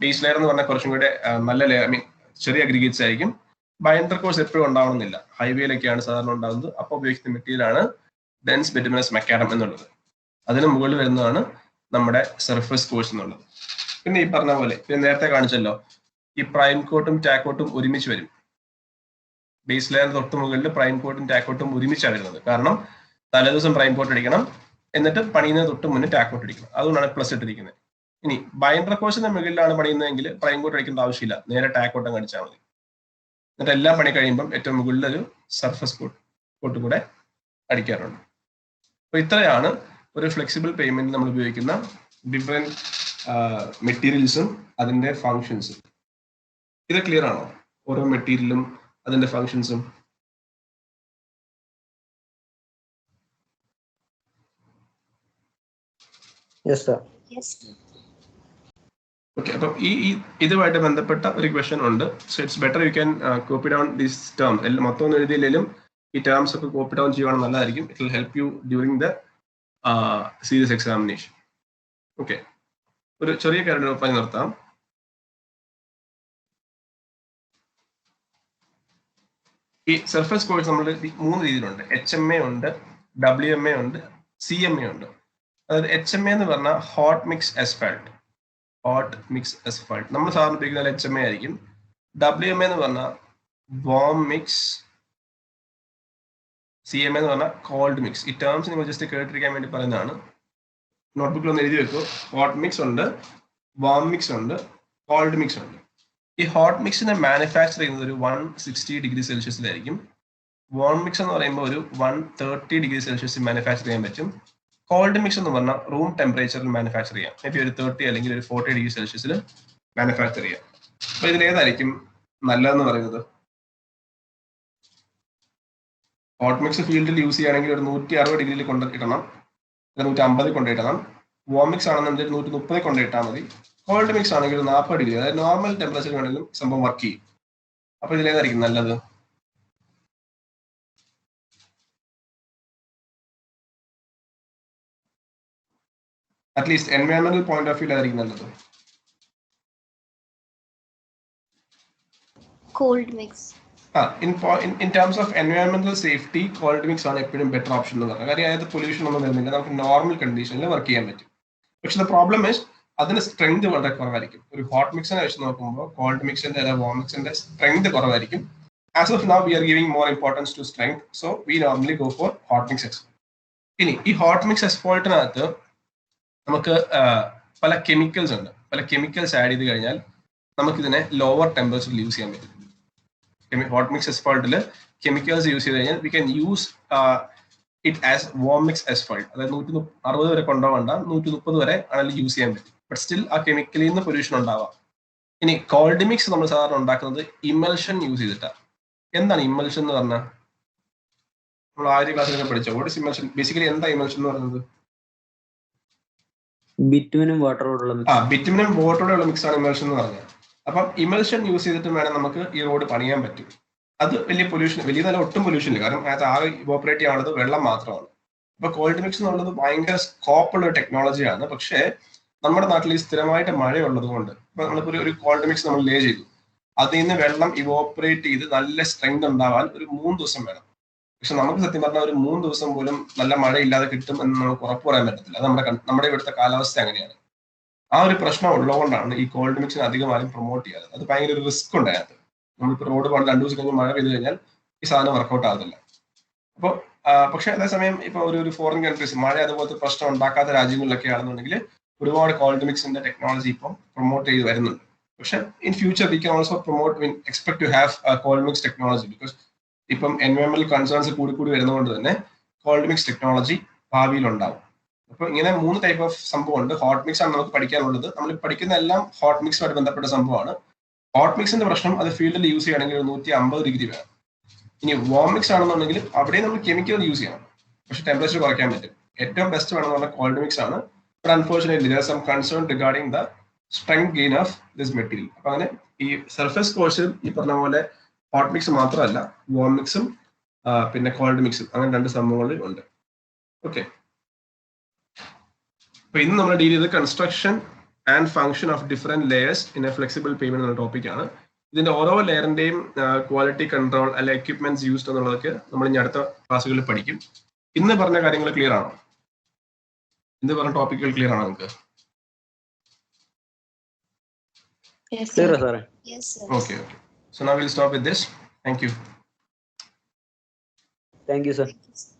Base layer എന്ന് പറഞ്ഞാൽ കുറച്ചും കൂടെ നല്ല ലെയർ, ചെറിയ അഗ്രിഗേറ്റ്സ് ആയിരിക്കും. ബൈൻഡർ കോഴ്സ് എപ്പോഴും ഉണ്ടാവണമെന്നില്ല, ഹൈവേയിലൊക്കെയാണ് സാധാരണ ഉണ്ടാകുന്നത്. അപ്പോൾ ഉപയോഗിക്കുന്ന മെറ്റീരിയൽ ആണ് ഡെൻസ് ബിറ്റുമിനസ് മക്കാഡം എന്നുള്ളത്. അതിന് മുകളിൽ വരുന്നതാണ് നമ്മുടെ സർഫസ് കോഴ്സ് എന്നുള്ളത്. പിന്നെ ഈ പറഞ്ഞ പോലെ നേരത്തെ കാണിച്ചല്ലോ, ഈ പ്രൈം കോട്ടും ടാക്ക് കോട്ടും ഒരുമിച്ച് വരും. ബേസ് ലെയർ തൊട്ട് മുകളിൽ പ്രൈം കോട്ടും ടാക്ക് കോട്ടും ഒരുമിച്ചാണ് വരുന്നത്. കാരണം തലേദിവസം പ്രൈം കോട്ട് അടിക്കണം, എന്നിട്ട് പണിയുന്നതിന് തൊട്ട് മുന്നേ ടാക്ക് കോട്ട് അടിക്കണം. അതുകൊണ്ടാണ് പ്ലസ് ഇട്ടിരിക്കുന്നത്. ഇനി ബൈൻഡർ കോഴ്സിന്റെ മുകളിലാണ് പണിയുന്നതെങ്കിൽ പ്രൈം കോട്ട് അടിക്കേണ്ട ആവശ്യമില്ല, നേരെ ടാക്ക് കോട്ട് അങ്ങ് അടിച്ചാൽ മതി. എന്നിട്ട് എല്ലാം പണി കഴിയുമ്പം ഏറ്റവും മുകളിൽ ഒരു സർഫസ് കോട്ടും കൂടെ അടിക്കാറുണ്ട്. അപ്പൊ ഇത്രയാണ് ഒരു ഫ്ലെക്സിബിൾ പേയ്മെന്റ് നമ്മൾ ഉപയോഗിക്കുന്ന ഡിഫറെന്റ് മെറ്റീരിയൽസും അതിന്റെ ഫങ്ഷൻസും. ഇത് ക്ലിയർ ആണോ? ഓരോ മെറ്റീരിയലും അതിന്റെ ഫങ്ഷൻസും. ഓക്കെ, അപ്പം ഇതുമായിട്ട് ബന്ധപ്പെട്ട ഒരു ക്വസ്റ്റ്യൻ ഉണ്ട്. So it's better you can copy down these terms. മൊത്തം ഒന്നും എഴുതിയില്ലെങ്കിലും ഈ ടേംസ് ഒക്കെ കോപ്പി ഡൗൺ ചെയ്യുവാണെങ്കിൽ നല്ലതായിരിക്കും. It will help you during the serious examination. Okay, ഒരു ചെറിയ കാര്യം പറഞ്ഞ് നിർത്താം. ഈ സർഫസ് കോഴ്സ് നമ്മൾ 3 രീതിയിലുണ്ട്. HMA ഉണ്ട്, WMA ഉണ്ട്, CMA ഉണ്ട്. അതായത് HMA എന്ന് പറഞ്ഞാൽ ഹോട്ട് മിക്സ് അസ്ഫാൾട്ട്. നമ്മൾ സാധാരണ ഉപയോഗിക്കുന്ന HMA ആയിരിക്കും. WMA എന്ന് പറഞ്ഞാൽ വാം മിക്സ്, CMA എന്ന് പറഞ്ഞാൽ കോൾഡ് മിക്സ്. ഈ ടേംസ് നിങ്ങൾ ജസ്റ്റ് കേട്ടിരിക്കാൻ വേണ്ടി പറയുന്നതാണ്. നോട്ട്ബുക്കിൽ ഒന്ന് എഴുതി വെക്കും. ഹോട്ട് മിക്സ് ഉണ്ട്, വാം മിക്സ് ഉണ്ട്, കോൾഡ് മിക്സ് ഉണ്ട്. ഈ ഹോട്ട് മിക്സിനെ മാനുഫാക്ചർ ചെയ്യുന്നത് ഒരു 160 ഡിഗ്രി സെൽഷ്യസിലായിരിക്കും. വാം മിക്സ് എന്ന് പറയുമ്പോൾ ഒരു 130 ഡിഗ്രി സെൽഷ്യസിൽ മാനുഫാക്ചർ ചെയ്യാൻ പറ്റും. കോൾഡ് മിക്സ് എന്ന് പറഞ്ഞാൽ റൂം ടെമ്പറേച്ചറിൽ മാനുഫാക്ചർ ചെയ്യാം. മേ ബി ഒരു 30 അല്ലെങ്കിൽ ഒരു 40 ഡിഗ്രി സെൽഷ്യസിൽ മാനുഫാക്ചർ ചെയ്യാം. അപ്പൊ ഇതിലേതായിരിക്കും നല്ലതെന്ന് പറയുന്നത്? ഹോട്ട് മിക്സ് ഫീൽഡിൽ യൂസ് ചെയ്യുകയാണെങ്കിൽ ഒരു 160 ഡിഗ്രിയിൽ കൊണ്ടിടണം, 150 കൊണ്ടിടണം. വാം മിക്സ് ആണെന്നുണ്ടെങ്കിൽ 130 കൊണ്ടിട്ടാൽ മതി. കോൾഡ് മിക്സ് ആണെങ്കിൽ 40 ഡിഗ്രി, അതായത് നോർമൽ ടെമ്പറേച്ചർ വേണമെങ്കിലും സംഭവം വർക്ക് ചെയ്യും. അപ്പൊ ഇതിലേതായിരിക്കും നല്ലത്? അറ്റ്ലീസ്റ്റ് എൻവയോൺമെന്റൽ പോയിന്റ് ഓഫ് വ്യൂ ആയിരിക്കും നല്ലത്. cold mix. In terms of environmental safety, cold mix ആണ് എപ്പോഴും ബെറ്റർ ഓപ്ഷൻ എന്ന് പറഞ്ഞാൽ കാര്യം അതായത് പൊല്യൂഷൻ ഒന്നും വരുന്നില്ല, നമുക്ക് നോർമൽ കണ്ടീഷനിൽ വർക്ക് ചെയ്യാൻ പറ്റും. പക്ഷെ ദ പ്രോബ്ലം ഇസ് അതിന് സ്ട്രെങ്ത് വളരെ കുറവായിരിക്കും. ഒരു ഹോട്ട് മിക്സിനെ വെച്ച് നോക്കുമ്പോൾ കോൾഡ് മിക്സിന്റെ അല്ലെങ്കിൽ വാം മിക്സിന്റെ സ്ട്രെങ്ത് കുറവായിരിക്കും. As of now we are giving more importance to strength, so we normally go for hot mix asphalt. ഇനി ഈ ഹോട്ട് മിക്സ് എക്സ്പോൾട്ടിനകത്ത് നമുക്ക് പല കെമിക്കൽസ് ഉണ്ട്. പല കെമിക്കൽസ് ആഡ് ചെയ്ത് കഴിഞ്ഞാൽ നമുക്കിതിനെ ലോവർ ടെമ്പറേച്ചറിൽ യൂസ് ചെയ്യാൻ പറ്റും. ഹോട്ട് മിക്സ് എസ്ഫാൾട്ടിൽ കെമിക്കൽസ് യൂസ് ചെയ്ത് കഴിഞ്ഞാൽ we can use it as warm mix asphalt. അതായത് 160 വരെ കൊണ്ടുപോകണ്ട, 130 വരെ ആണെങ്കിൽ യൂസ് ചെയ്യാൻ പറ്റും. ബട്ട് സ്റ്റിൽ ആ കെമിക്കലിൽ നിന്ന് പൊല്യൂഷൻ ഉണ്ടാവാം. ഇനി കോൾഡ് മിക്സ് നമ്മൾ സാധാരണ ഉണ്ടാക്കുന്നത് ഇമൽഷൻ യൂസ് ചെയ്തിട്ടാണ്. എന്താണ് ഇമൽഷൻ എന്ന് പറഞ്ഞാൽ? നമ്മൾ ആദ്യ ക്ലാസ്സിലൊക്കെ പഠിച്ചോ? What is emulsion? ബേസിക്കലി എന്താ ഇമൽഷൻ എന്ന് പറയുന്നത്? ബിറ്റുമിനും വാട്ടറോടുള്ള ബിറ്റുമിനും വാട്ടറോടുള്ള മിക്സ് ആണ് ഇമൽഷൻ എന്ന് പറഞ്ഞത്. അപ്പം ഇമൽഷൻ യൂസ് ചെയ്തിട്ട് വേണം നമുക്ക് ഈ റോഡ് പണിയാൻ പറ്റും. അത് വലിയ പൊല്യൂഷൻ, വലിയ നല്ല ഒട്ടും പൊല്യൂഷൻ ഇല്ല, കാരണം അത് ആകെ ഇവോപ്പറേറ്റ് ചെയ്യാനുള്ളത് വെള്ളം മാത്രമാണ്. അപ്പൊ കോൾഡ് മിക്സ് എന്നുള്ളത് ഭയങ്കര സ്കോപ്പുള്ള ഒരു ടെക്നോളജിയാണ്. പക്ഷേ നമ്മുടെ നാട്ടിൽ ഈ സ്ഥിരമായിട്ട് മഴയുള്ളത് കൊണ്ട് ഇപ്പൊ നമ്മളിപ്പോ ഒരു കോൾഡ് മിക്സ് നമ്മൾ ലേ ചെയ്തു, അതിൽ നിന്ന് വെള്ളം ഇവോപ്പറേറ്റ് ചെയ്ത് നല്ല സ്ട്രെങ്ത് ഉണ്ടാവാൻ ഒരു 3 ദിവസം വേണം. പക്ഷെ നമുക്ക് സത്യം പറഞ്ഞാൽ ഒരു 3 ദിവസം പോലും നല്ല മഴയില്ലാതെ കിട്ടും എന്ന് നമുക്ക് ഉറപ്പ് പറയാൻ പറ്റത്തില്ല. അത് നമ്മുടെ ഇവിടുത്തെ കാലാവസ്ഥ അങ്ങനെയാണ്. ആ ഒരു പ്രശ്നം ഉള്ളതുകൊണ്ടാണ് ഈ കോൾഡ് മിക്സിന് അധികം ആരും പ്രൊമോട്ട് ചെയ്യാറ്. അത് ഭയങ്കര ഒരു റിസ്ക് ഉണ്ട് അതിനകത്ത്. നമ്മളിപ്പോൾ റോഡ് പണ്ട് 2 ദിവസം കഴിഞ്ഞ് മഴ പെയ്ത് കഴിഞ്ഞാൽ ഈ സാധനം വർക്കൗട്ട് ആകത്തില്ല. അപ്പോൾ പക്ഷെ അതേസമയം ഇപ്പൊ ഒരു ഫോറിൻ കൺട്രീസ് മഴ അതുപോലത്തെ പ്രശ്നം ഉണ്ടാക്കാത്ത രാജ്യങ്ങളിലൊക്കെ ആണെന്നുണ്ടെങ്കിൽ ഒരുപാട് കോൾഡ് മിക്സിന്റെ ടെക്നോളജി ഇപ്പം പ്രൊമോട്ട് ചെയ്ത് വരുന്നുണ്ട്. പക്ഷെ in future we can also promote expect to have cold mix technology, because ഇപ്പം എൻവയോൺമെന്റൽ കൺസേൺസ് കൂടി വരുന്നതുകൊണ്ട് തന്നെ കോൾഡ് മിക്സ് ടെക്നോളജി ഭാവിയിൽ ഉണ്ടാവും. അപ്പൊ ഇങ്ങനെ 3 ടൈപ്പ് ഓഫ് സംഭവം ഉണ്ട്. ഹോട്ട് മിക്സ് ആണ് നമുക്ക് പഠിക്കാനുള്ളത്. നമ്മൾ പഠിക്കുന്ന എല്ലാം ഹോട്ട് മിക്സുമായിട്ട് ബന്ധപ്പെട്ട സംഭവമാണ്. ഹോട്ട് മിക്സിന്റെ പ്രശ്നം അത് ഫീൽഡിൽ യൂസ് ചെയ്യണമെങ്കിൽ 150 ഡിഗ്രി വേണം. ഇനി വാം മിക്സ് ആണെന്നുണ്ടെങ്കിൽ അവിടെ നമ്മൾ കെമിക്കൽ യൂസ് ചെയ്യണം, പക്ഷെ ടെമ്പറേച്ചർ കുറയ്ക്കാൻ പറ്റും. ഏറ്റവും ബെസ്റ്റ് വേണമെന്ന് പറഞ്ഞാൽ കോൾഡ് മിക്സ് ആണ്. But unfortunately there are some concern regarding the strength gain of this material. അപ്പൊ അങ്ങനെ ഈ സർഫേസ് കോഴ്സിൽ ഈ പറഞ്ഞ പോലെ ഹോട്ട് മിക്സ് മാത്രമല്ല, വാം മിക്സും പിന്നെ കോൾഡ് മിക്സും അങ്ങനെ 2 സംഭവങ്ങൾ ഉണ്ട്. ഓക്കെ, അപ്പൊ ഇന്ന് നമ്മൾ ഡീൽ ചെയ്ത് construction and function of different layers in A flexible payment എന്ന ടോപ്പിക്കാണ്. ഇതിന്റെ ഓരോ ലെയറിന്റെയും ക്വാളിറ്റി കൺട്രോൾ അല്ലെ എക്യുപ്മെന്റ്സ് യൂസ്ഡ് എന്നുള്ളതൊക്കെ നമ്മൾ ഇനി അടുത്ത ക്ലാസ്സുകളിൽ പഠിക്കും. ഇന്ന് പറഞ്ഞ കാര്യങ്ങൾ ക്ലിയർ ആണോ? ഇന്ന് പറഞ്ഞ ടോപ്പിക്കുകൾ ക്ലിയർ ആണോ നിങ്ങൾക്ക്? Yes, Clear, sir. sir. Yes, sir. Okay. So now we'll stop with this. Thank you. Thank you, sir. Thank you, sir.